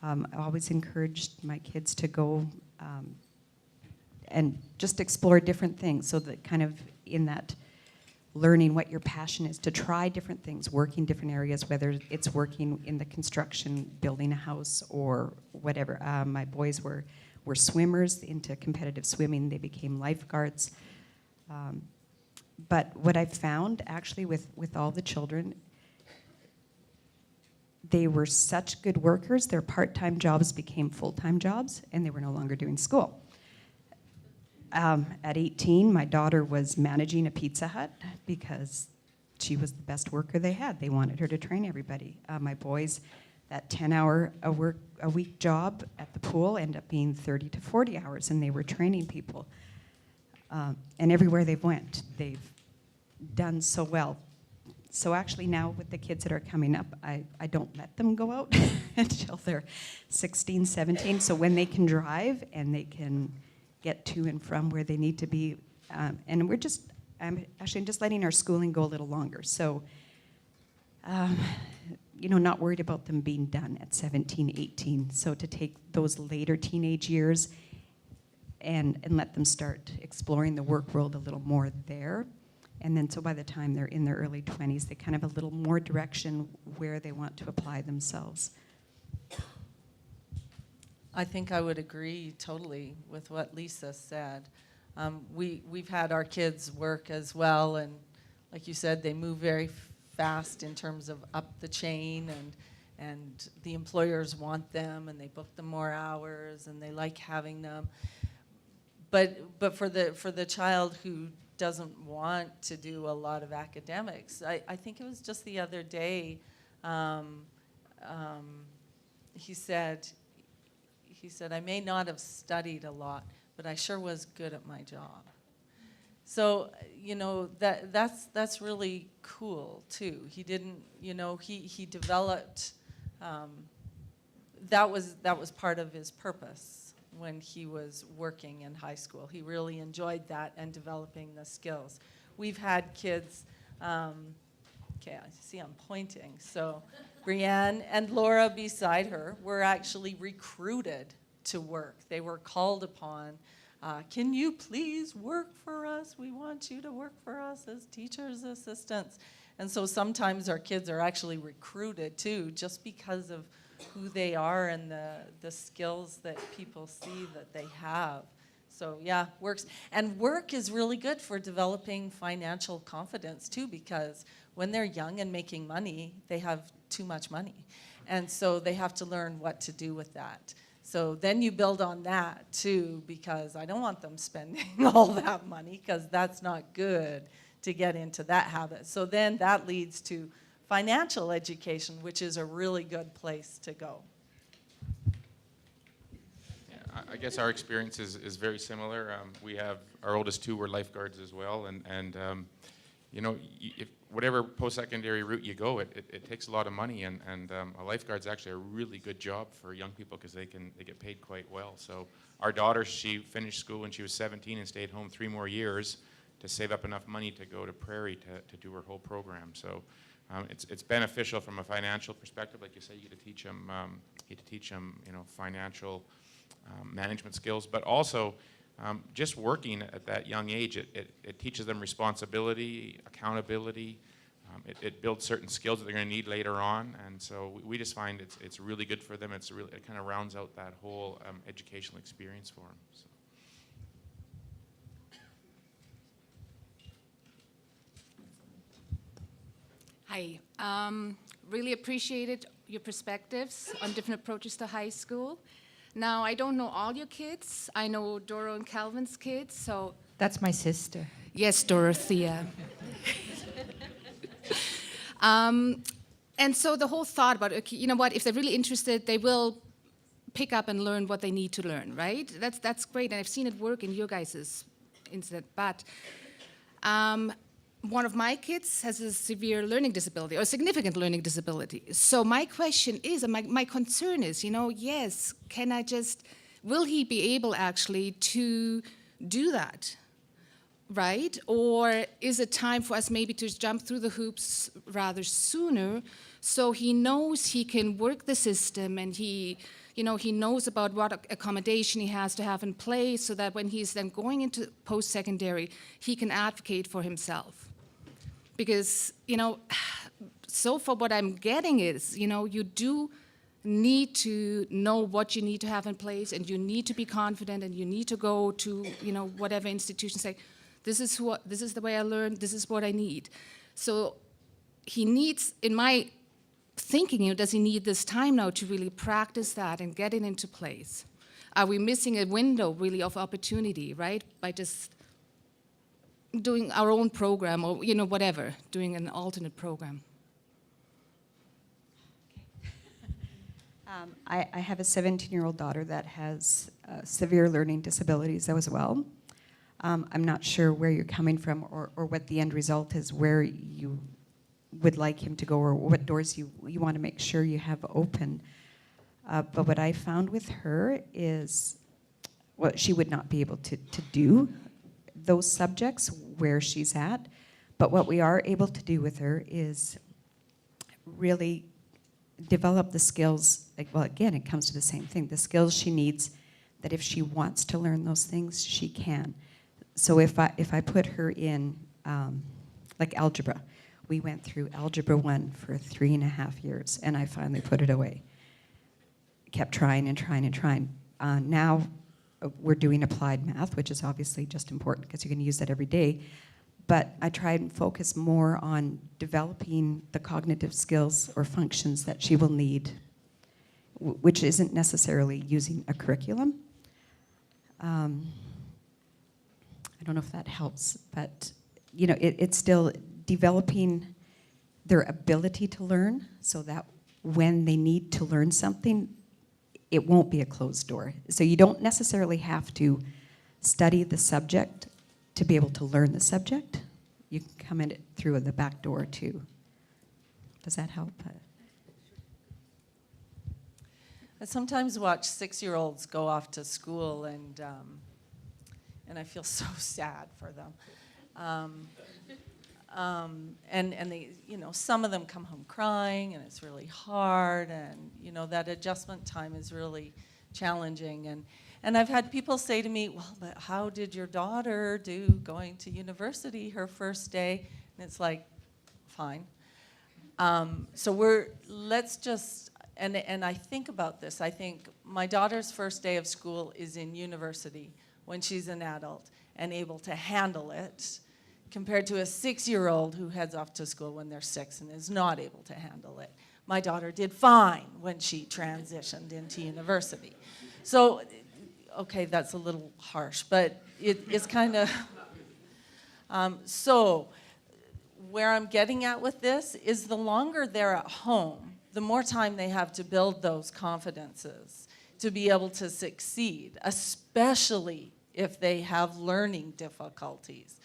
B: I always encouraged my kids to go and just explore different things, so that kind of in that learning what your passion is, to try different things, work in different areas, whether it's working in the construction, building a house, or whatever. My boys were swimmers, into competitive swimming. They became lifeguards. But what I've found, actually, with all the children, they were such good workers, their part-time jobs became full-time jobs, and they were no longer doing school. At 18, my daughter was managing a Pizza Hut because she was the best worker they had. They wanted her to train everybody. My boys, that 10-hour-a-week job at the pool ended up being 30 to 40 hours, and they were training people. And everywhere they've went, they've done so well. So actually now with the kids that are coming up, I don't let them go out until they're 16, 17. So when they can drive and they can get to and from where they need to be, and I'm just letting our schooling go a little longer. So, not worried about them being done at 17, 18. So to take those later teenage years and let them start exploring the work world a little more there. And then so by the time they're in their early 20s, they kind of have a little more direction where they want to apply themselves.
C: I think I would agree totally with what Lisa said. We've had our kids work as well, and like you said, they move very fast in terms of up the chain, and the employers want them, and they book them more hours, and they like having them. But for the child who doesn't want to do a lot of academics, I think it was just the other day, he said, I may not have studied a lot, but I sure was good at my job. So, that's really cool too. He didn't, he developed, that was part of his purpose when he was working in high school. He really enjoyed that and developing the skills. We've had kids, okay, I see I'm pointing. So Brianne and Laura beside her were actually recruited to work. They were called upon. Can you please work for us? We want you to work for us as teachers' assistants. And so sometimes our kids are actually recruited too, just because of who they are and the skills that people see that they have. So yeah, works. And work is really good for developing financial confidence too, because when they're young and making money, they have too much money. And so they have to learn what to do with that. So then you build on that too, because I don't want them spending all that money, because that's not good to get into that habit. So then that leads to financial education, which is a really good place to go.
E: Yeah, I guess our experience is very similar. We have, our oldest two were lifeguards as well, and if whatever post-secondary route you go, it takes a lot of money, and a lifeguard's actually a really good job for young people because they get paid quite well. So our daughter, she finished school when she was 17 and stayed home 3 more years to save up enough money to go to Prairie to do her whole program. So it's beneficial from a financial perspective. Like you say, you get to teach them, financial management skills, but also just working at that young age, it teaches them responsibility, accountability. It builds certain skills that they're going to need later on, and so we just find it's really good for them. It kind of rounds out that whole educational experience for them. So.
I: Hi. Really appreciated your perspectives on different approaches to high school. Now, I don't know all your kids. I know Doro and Kelvin's kids, so...
D: That's my sister.
I: Yes, Dorothea. And so the whole thought about, okay, you know what, if they're really interested, they will pick up and learn what they need to learn, right? That's great, and I've seen it work in your guys' incident, but one of my kids has a severe learning disability, or a significant learning disability. So my question is, and my concern is, yes, will he be able actually to do that, right? Or is it time for us maybe to jump through the hoops rather sooner so he knows he can work the system and he knows about what accommodation he has to have in place so that when he's then going into post-secondary, he can advocate for himself? Because, so far what I'm getting is, you do need to know what you need to have in place, and you need to be confident, and you need to go to, whatever institution, say, this is the way I learned, this is what I need. So he needs, in my thinking, does he need this time now to really practice that and get it into place? Are we missing a window really of opportunity, right? By just doing our own program or, whatever, doing an alternate program.
B: I have a 17-year-old daughter that has severe learning disabilities as well. I'm not sure where you're coming from or what the end result is, where you would like him to go or what doors you want to make sure you have open. But what I found with her is, well, she would not be able to do those subjects where she's at. But what we are able to do with her is really develop the skills, well, again, it comes to the same thing, the skills she needs, that if she wants to learn those things, she can. So if I put her in, like algebra, we went through Algebra 1 for 3.5 years, and I finally put it away. Kept trying and trying and trying. Now we're doing applied math, which is obviously just important because you're going to use that every day. But I try and focus more on developing the cognitive skills or functions that she will need, which isn't necessarily using a curriculum. I don't know if that helps, but it's still developing their ability to learn so that when they need to learn something, it won't be a closed door. So you don't necessarily have to study the subject to be able to learn the subject. You can come in it through the back door too. Does that help?
C: I sometimes watch 6-year-olds go off to school, and I feel so sad for them. And they, some of them come home crying, and it's really hard, and that adjustment time is really challenging. And I've had people say to me, well, but how did your daughter do going to university her first day? And it's like, fine. So let's just, and I think about this. I think my daughter's first day of school is in university when she's an adult and able to handle it, compared to a 6-year-old who heads off to school when they're 6 and is not able to handle it. My daughter did fine when she transitioned into university. So, okay, that's a little harsh, but it's kind of, so where I'm getting at with this is the longer they're at home, the more time they have to build those confidences to be able to succeed, especially if they have learning difficulties.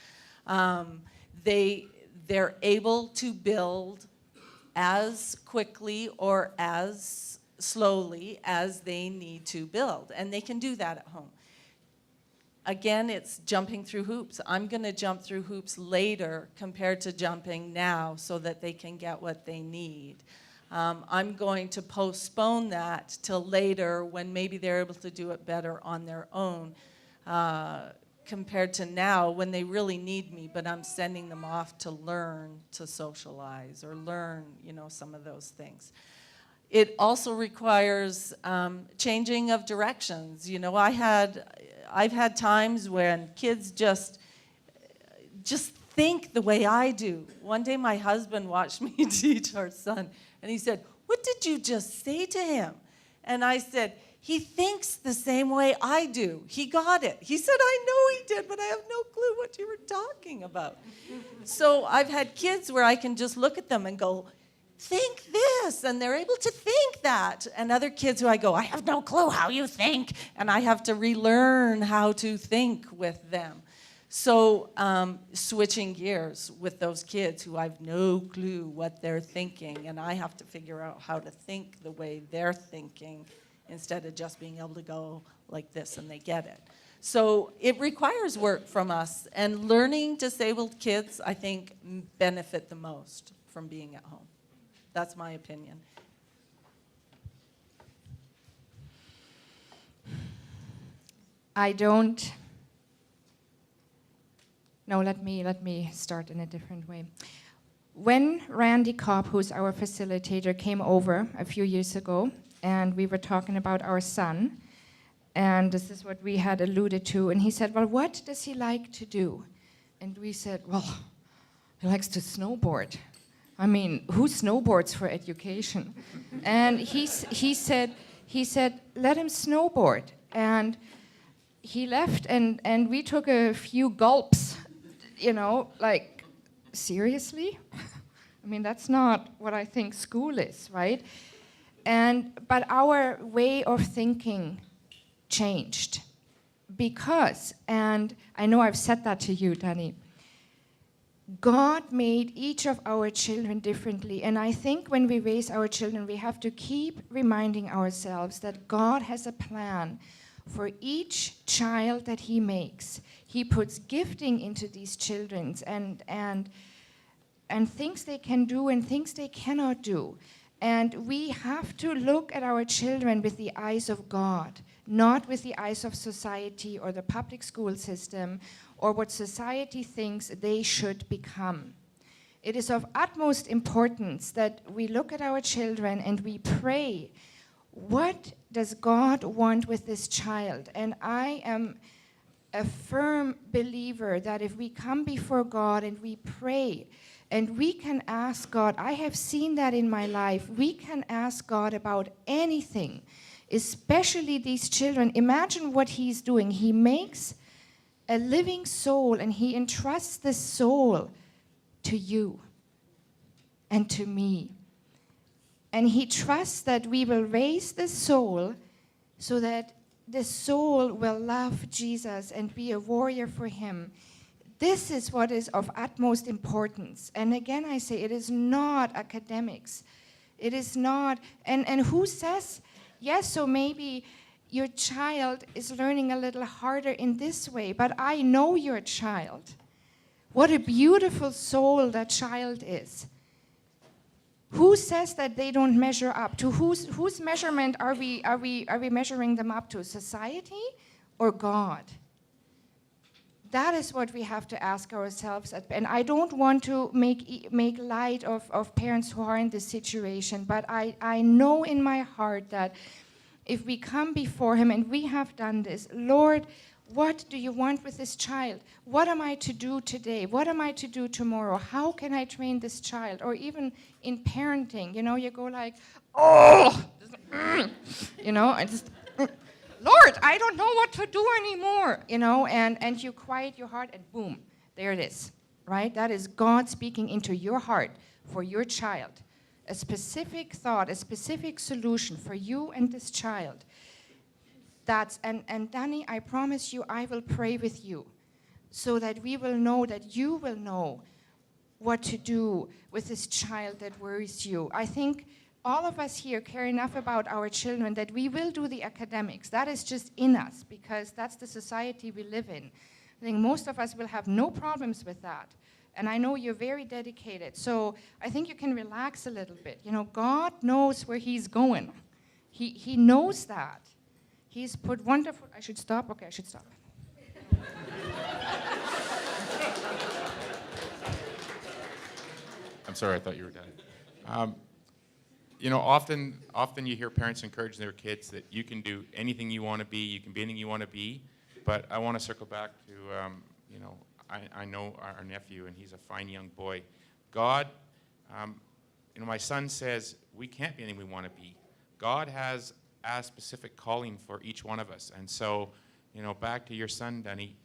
C: They're able to build as quickly or as slowly as they need to build, and they can do that at home. Again, it's jumping through hoops. I'm going to jump through hoops later compared to jumping now so that they can get what they need. I'm going to postpone that till later when maybe they're able to do it better on their own, compared to now when they really need me, but I'm sending them off to learn to socialize or learn, some of those things. It also requires changing of directions. I've had times when kids just think the way I do. One day my husband watched me teach our son, and he said, "What did you just say to him?" And I said, "He thinks the same way I do. He got it." He said, "I know he did, but I have no clue what you were talking about." So I've had kids where I can just look at them and go, "Think this," and they're able to think that. And other kids who I go, "I have no clue how you think," and I have to relearn how to think with them. So switching gears with those kids who I've no clue what they're thinking, and I have to figure out how to think the way they're thinking instead of just being able to go like this and they get it. So it requires work from us, and learning disabled kids, I think, benefit the most from being at home. That's my opinion.
D: No, let me start in a different way. when Randy Cobb, who's our facilitator, came over a few years ago, and we were talking about our son, and this is what we had alluded to, and he said, well, what does he like to do? And we said, well, he likes to snowboard. I mean, who snowboards for education? And he said, let him snowboard. And he left, and we took a few gulps, you know, like, seriously? I mean, that's not what I think school is, right? But our way of thinking changed because, and I know I've said that to you, Danny, God made each of our children differently. And I think when we raise our children, we have to keep reminding ourselves that God has a plan for each child that he makes. He puts gifting into these children and things they can do and things they cannot do. And we have to look at our children with the eyes of God, not with the eyes of society or the public school system or what society thinks they should become. It is of utmost importance that we look at our children and we pray, what does God want with this child? And I am a firm believer that if we come before God and we pray, and we can ask God, I have seen that in my life, we can ask God about anything, especially these children. Imagine what he's doing. He makes a living soul and he entrusts this soul to you and to me. And he trusts that we will raise this soul so that the soul will love Jesus and be a warrior for him. This is what is of utmost importance. And again, I say, it is not academics. It is not, and who says, yes, so maybe your child is learning a little harder in this way, but I know your child. What a beautiful soul that child is. Who says that they don't measure up? To whose measurement are we measuring them up to? Society or God? That is what we have to ask ourselves. And I don't want to make light of parents who are in this situation, but I know in my heart that if we come before him, and we have done this, Lord, what do you want with this child? What am I to do today? What am I to do tomorrow? How can I train this child? Or even in parenting, you know, you go like, oh, you know, I just, Lord, I don't know what to do anymore, you know, and you quiet your heart and boom, there it is, right? That is God speaking into your heart for your child. A specific thought, a specific solution for you and this child. And Danny, I promise you, I will pray with you so that we will know, that you will know what to do with this child that worries you. I think all of us here care enough about our children that we will do the academics. That is just in us because that's the society we live in. I think most of us will have no problems with that. And I know you're very dedicated. So I think you can relax a little bit. You know, God knows where he's going. He knows that. He's put wonderful, I should stop? Okay, I should stop.
E: I'm sorry, I thought you were done. You know, often you hear parents encouraging their kids that you can do anything you want to be, you can be anything you want to be. But I want to circle back to, you know, I know our nephew, and he's a fine young boy. God, you know, my son says we can't be anything we want to be. God has a specific calling for each one of us. And so, you know, back to your son, Danny,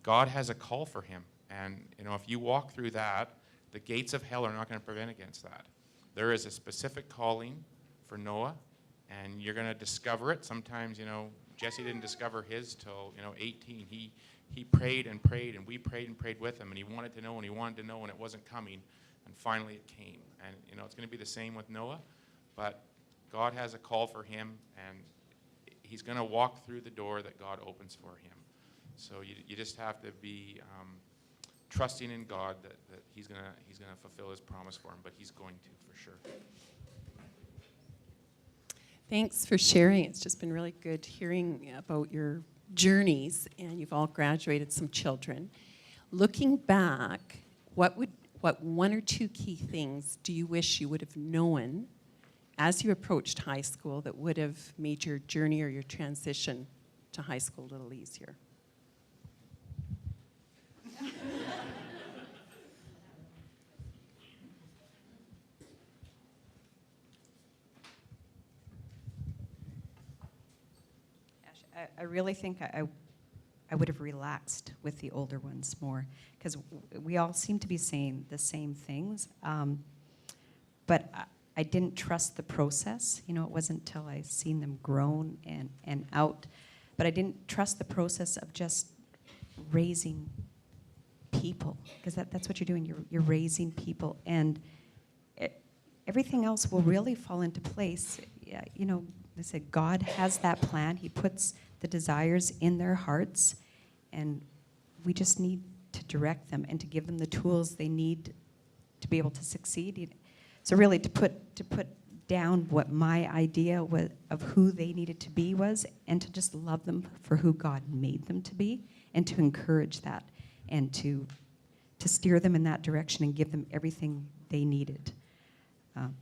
E: God has a call for him. And, you know, if you walk through that, the gates of hell are not going to prevent against that. There is a specific calling for Noah, and you're going to discover it. Sometimes, you know, Jesse didn't discover his till, you know, 18. He prayed and prayed, and we prayed and prayed with him, and he wanted to know, and he wanted to know, and it wasn't coming. And finally it came. And, you know, it's going to be the same with Noah, but God has a call for him, and he's going to walk through the door that God opens for him. So you just have to be trusting in God that he's going to fulfill his promise for him, but he's going to for sure.
J: Thanks for sharing. It's just been really good hearing about your journeys, and you've all graduated some children. Looking back, what what one or two key things do you wish you would have known as you approached high school that would have made your journey or your transition to high school a little easier?
B: I really think I would have relaxed with the older ones more, because we all seem to be saying the same things. But I didn't trust the process. You know, it wasn't until I seen them grown and out. But I didn't trust the process of just raising people, because that's what you're doing. You're raising people, and everything else will really fall into place. Yeah, you know, they said God has that plan. He puts the desires in their hearts, and we just need to direct them and to give them the tools they need to be able to succeed. So really, to put down what my idea was of who they needed to be was, and to just love them for who God made them to be, and to encourage that, and to steer them in that direction and give them everything they needed.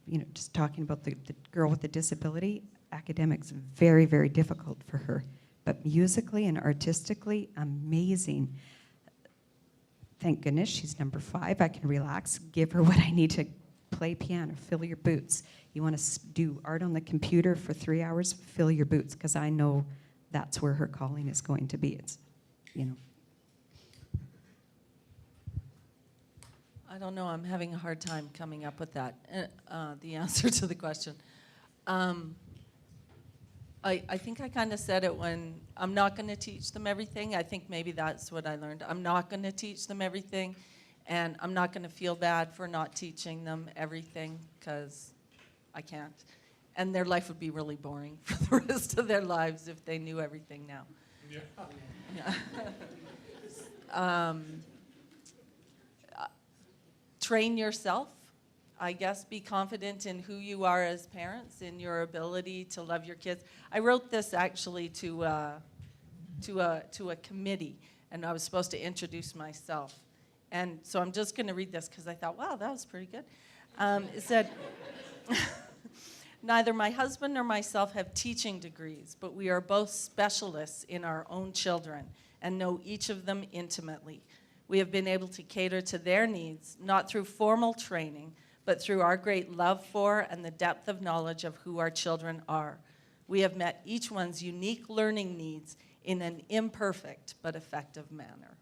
B: You know, just talking about the girl with the disability, academics, very, very difficult for her. But musically and artistically, amazing. Thank goodness she's number 5. I can relax, give her what I need to play piano, fill your boots. You want to do art on the computer for 3 hours, fill your boots, because I know that's where her calling is going to be. It's, you know.
C: I don't know, I'm having a hard time coming up with that, the answer to the question. I think I kind of said it when I'm not going to teach them everything. I think maybe that's what I learned. I'm not going to teach them everything, and I'm not going to feel bad for not teaching them everything, because I can't. And their life would be really boring for the rest of their lives if they knew everything now. Yeah. Train yourself. I guess be confident in who you are as parents, in your ability to love your kids. I wrote this actually to a committee, and I was supposed to introduce myself. And so I'm just going to read this because I thought, wow, that was pretty good. It said, neither my husband nor myself have teaching degrees, but we are both specialists in our own children and know each of them intimately. We have been able to cater to their needs, not through formal training, but through our great love for and the depth of knowledge of who our children are. We have met each one's unique learning needs in an imperfect but effective manner.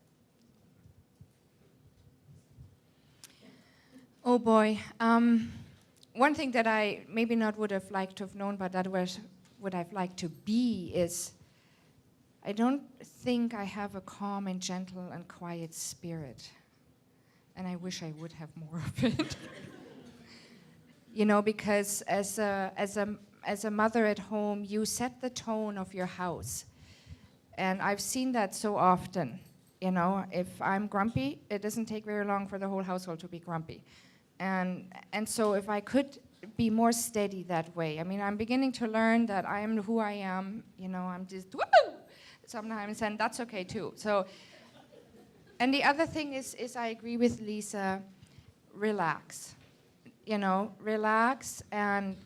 D: Oh boy. One thing that I maybe not would have liked to have known, but that was what I've liked to be, is I don't think I have a calm and gentle and quiet spirit. And I wish I would have more of it. You know, because as a mother at home, you set the tone of your house. And I've seen that so often. You know, if I'm grumpy, it doesn't take very long for the whole household to be grumpy. And so if I could be more steady that way. I mean, I'm beginning to learn that I am who I am. You know, I'm just, woo! Sometimes, and that's okay too. So, and the other thing is I agree with Lisa, relax. You know, relax, and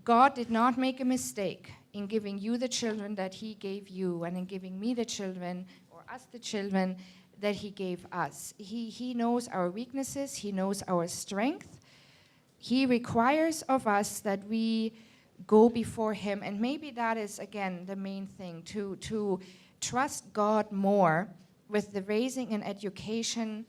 D: God did not make a mistake in giving you the children that he gave you, and in giving me the children, or us the children that he gave us. He knows our weaknesses, he knows our strength. He requires of us that we go before him, and maybe that is, again, the main thing, to trust God more with the raising and education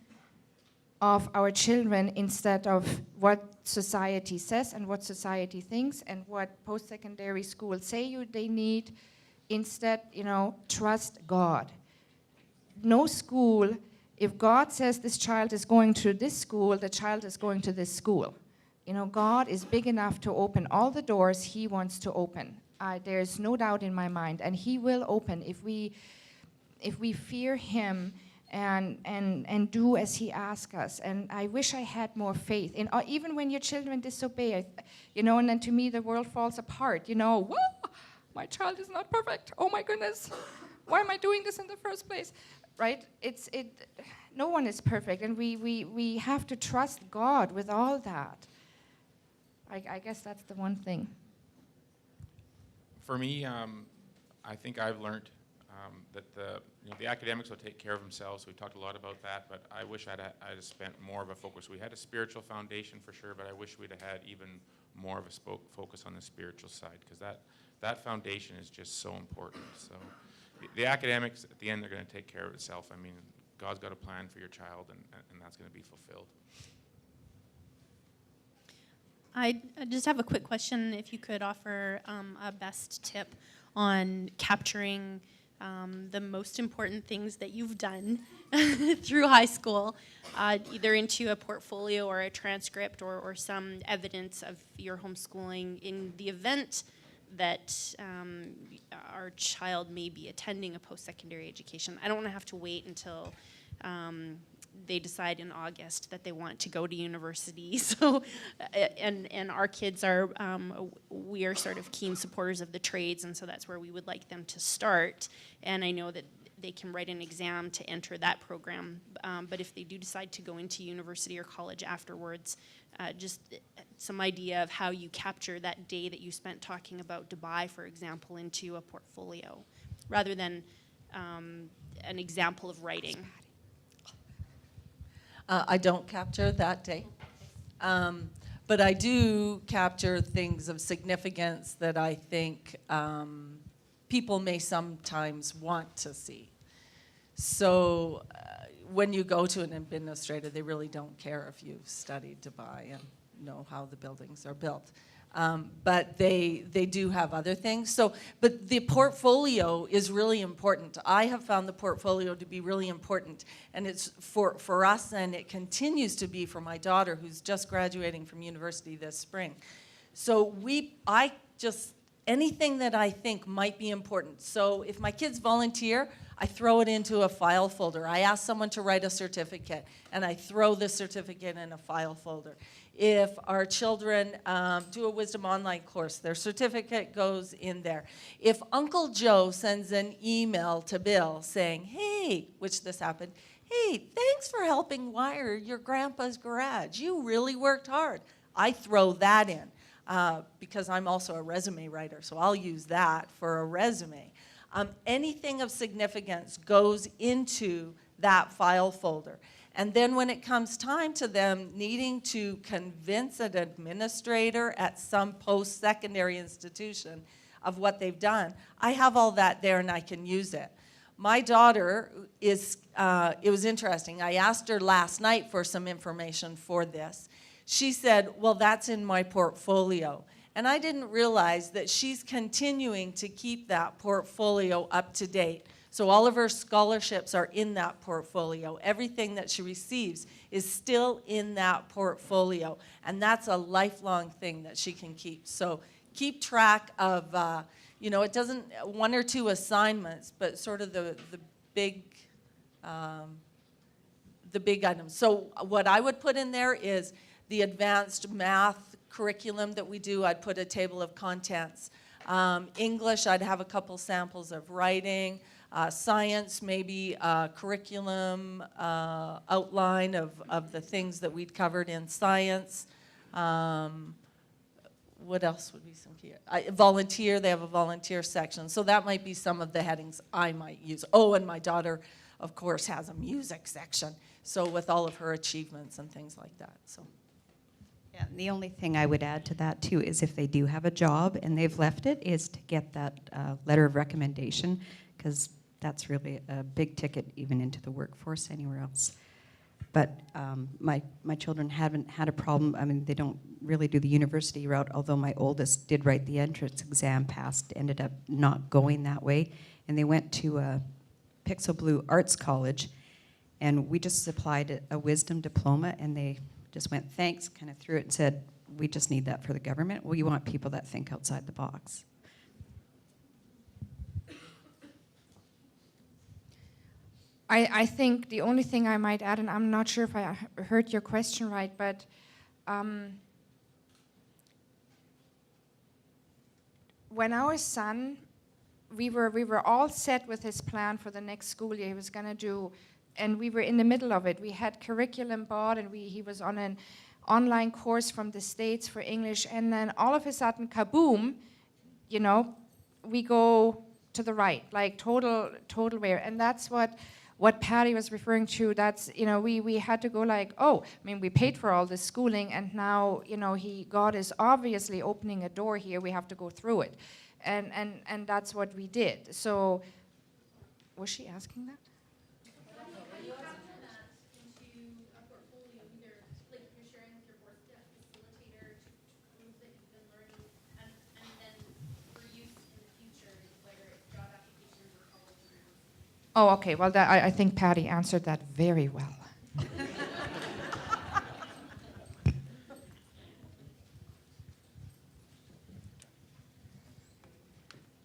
D: of our children, instead of what society says and what society thinks and what post-secondary schools say they need. Instead, you know, trust God. No school, if God says this child is going to this school, the child is going to this school. You know, God is big enough to open all the doors he wants to open. There's no doubt in my mind, and he will open if we fear him and do as he asks us. And I wish I had more faith. In, even when your children disobey, you know, and then to me the world falls apart. You know, whoa, my child is not perfect. Oh my goodness, why am I doing this in the first place? Right? no one is perfect, and we have to trust God with all that. I guess that's the one thing.
E: For me, I think I've learned that the academics will take care of themselves. We talked a lot about that, but I wish I'd spent more of a focus. We had a spiritual foundation for sure, but I wish we'd have had even more of a focus on the spiritual side, because that foundation is just so important. So the academics, at the end, they're going to take care of itself. I mean, God's got a plan for your child, and that's going to be fulfilled.
K: I just have a quick question, if you could offer a best tip on capturing the most important things that you've done through high school, either into a portfolio or a transcript or some evidence of your homeschooling in the event that our child may be attending a post-secondary education. I don't want to have to wait until they decide in August that they want to go to university. So, and our kids are, we are sort of keen supporters of the trades, and so that's where we would like them to start. And I know that they can write an exam to enter that program, but if they do decide to go into university or college afterwards, just some idea of how you capture that day that you spent talking about Dubai, for example, into a portfolio, rather than an example of writing.
C: I don't capture that day. But I do capture things of significance that I think people may sometimes want to see. So when you go to an administrator, they really don't care if you've studied Dubai and know how the buildings are built. But they do have other things. So, but the portfolio is really important. I have found the portfolio to be really important, and it's for us, and it continues to be for my daughter, who's just graduating from university this spring. So anything that I think might be important. So if my kids volunteer, I throw it into a file folder. I ask someone to write a certificate, and I throw the certificate in a file folder. If our children do a Wisdom Online course, their certificate goes in there. If Uncle Joe sends an email to Bill saying, hey, which this happened, hey, thanks for helping wire your grandpa's garage. You really worked hard. I throw that in because I'm also a resume writer, so I'll use that for a resume. Anything of significance goes into that file folder. And then when it comes time to them needing to convince an administrator at some post-secondary institution of what they've done, I have all that there and I can use it. My daughter it was interesting. I asked her last night for some information for this. She said, well, that's in my portfolio. And I didn't realize that she's continuing to keep that portfolio up to date. So all of her scholarships are in that portfolio. Everything that she receives is still in that portfolio. And that's a lifelong thing that she can keep. So keep track of, it doesn't, one or two assignments, but sort of the big items. So what I would put in there is the advanced math curriculum that we do. I'd put a table of contents. English, I'd have a couple samples of writing. Science, maybe a curriculum outline of the things that we'd covered in science. What else would be some key? Volunteer, they have a volunteer section. So that might be some of the headings I might use. Oh, and my daughter, of course, has a music section. So with all of her achievements and things like that. So.
B: Yeah, and the only thing I would add to that too is if they do have a job and they've left it, is to get that letter of recommendation, because that's really a big ticket even into the workforce anywhere else. But my children haven't had a problem. I mean, they don't really do the university route, although my oldest did write the entrance exam, passed, ended up not going that way. And they went to a Pixel Blue Arts College, and we just supplied a wisdom diploma, and they just went, thanks, kind of threw it and said, we just need that for the government. We want people that think outside the box.
D: I think the only thing I might add, and I'm not sure if I heard your question right, but when our son, we were all set with his plan for the next school year. He was going to do and we were in the middle of it. We had curriculum bought, and he was on an online course from the States for English, and then all of a sudden, kaboom, you know, we go to the right, like total way. And that's what Patty was referring to. That's, you know, we had to go like, oh, I mean, we paid for all this schooling, and now, you know, God is obviously opening a door here. We have to go through it. And that's what we did. So, was she asking that? Oh, okay. Well, I think Patty answered that very well.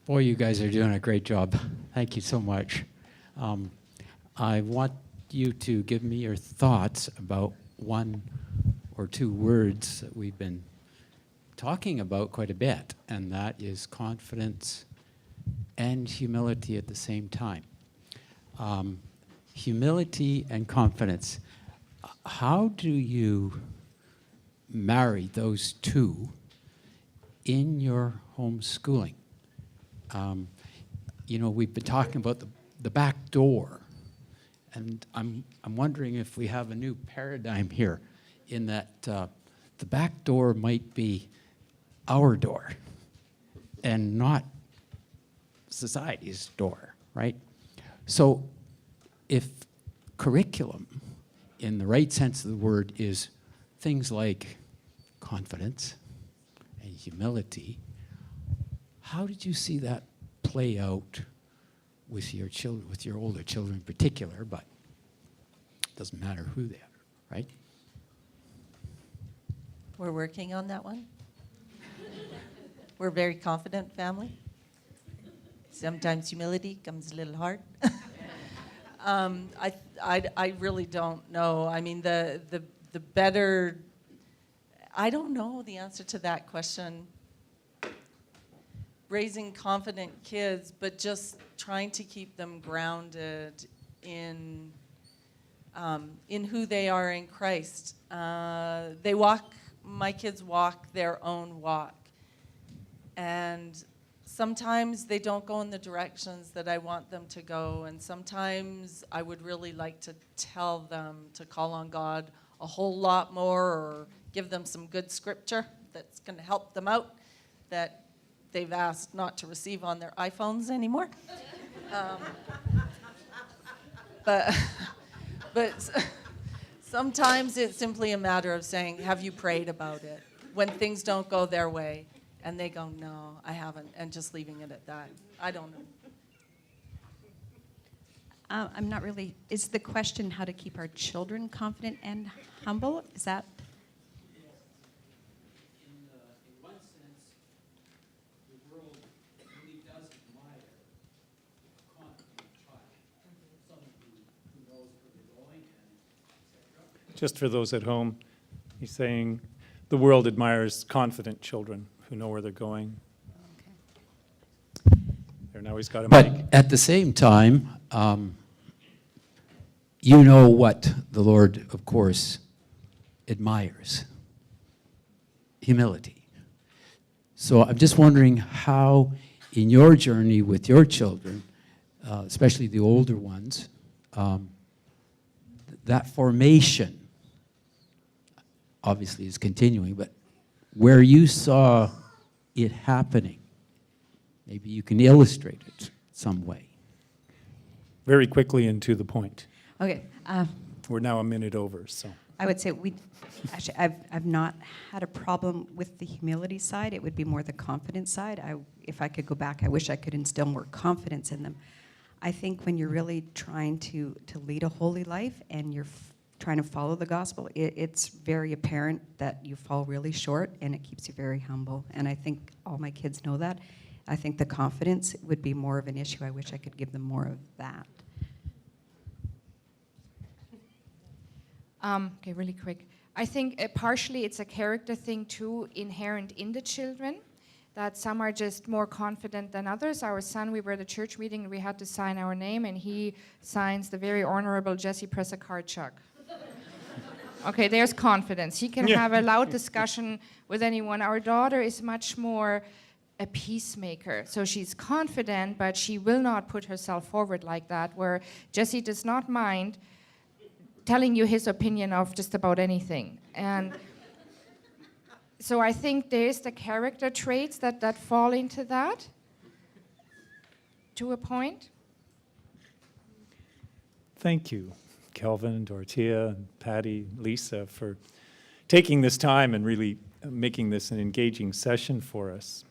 L: Boy, you guys are doing a great job. Thank you so much. I want you to give me your thoughts about one or two words that we've been talking about quite a bit, and that is confidence and humility at the same time. Humility and confidence. How do you marry those two in your homeschooling? You know, we've been talking about the back door, and I'm wondering if we have a new paradigm here, in that the back door might be our door and not society's door, right? So if curriculum, in the right sense of the word, is things like confidence and humility, how did you see that play out with your children, with your older children in particular, but it doesn't matter who they are, right?
M: We're working on that one. We're a very confident family. Sometimes humility comes a little hard. I really don't know. I mean, the better, I don't know the answer to that question. Raising confident kids, but just trying to keep them grounded in who they are in Christ. My kids walk their own walk. And sometimes they don't go in the directions that I want them to go, and sometimes I would really like to tell them to call on God a whole lot more, or give them some good scripture that's going to help them out, that they've asked not to receive on their iPhones anymore. But sometimes it's simply a matter of saying, have you prayed about it? When things don't go their way, and they go, no, I haven't, and just leaving it at that. I don't know.
B: I'm not really, is the question how to keep our children confident and humble? Is that?
L: In one sense, the world really does admire a confident child, someone who knows where they're going, and etc.
A: Just for those at home, he's saying the world admires confident children who know where they're going.
B: Okay.
A: There, now he's got a
L: But
A: mic.
L: at the same time, you know what the Lord, of course, admires: humility. So I'm just wondering how, in your journey with your children, especially the older ones, that formation obviously is continuing, but where you saw it happening, maybe you can illustrate it some way.
A: Very quickly and to the point.
B: Okay.
A: We're now a minute over, so.
B: I would say I've not had a problem with the humility side. It would be more the confidence side. If I could go back, I wish I could instill more confidence in them. I think when you're really trying to lead a holy life and you're trying to follow the gospel, it's very apparent that you fall really short, and it keeps you very humble. And I think all my kids know that. I think the confidence would be more of an issue. I wish I could give them more of that.
D: Okay, really quick. I think partially it's a character thing too, inherent in the children. that some are just more confident than others. Our son, we were at a church meeting and we had to sign our name, and he signs the Very Honorable Jesse Presakerchuk. Okay, there's confidence. He can have a loud discussion with anyone. Our daughter is much more a peacemaker. So she's confident, but she will not put herself forward like that, where Jesse does not mind telling you his opinion of just about anything. And so I think there's the character traits that fall into that, to a point.
A: Thank you, Kelvin, Dorothea, and Patty, Lisa, for taking this time and really making this an engaging session for us.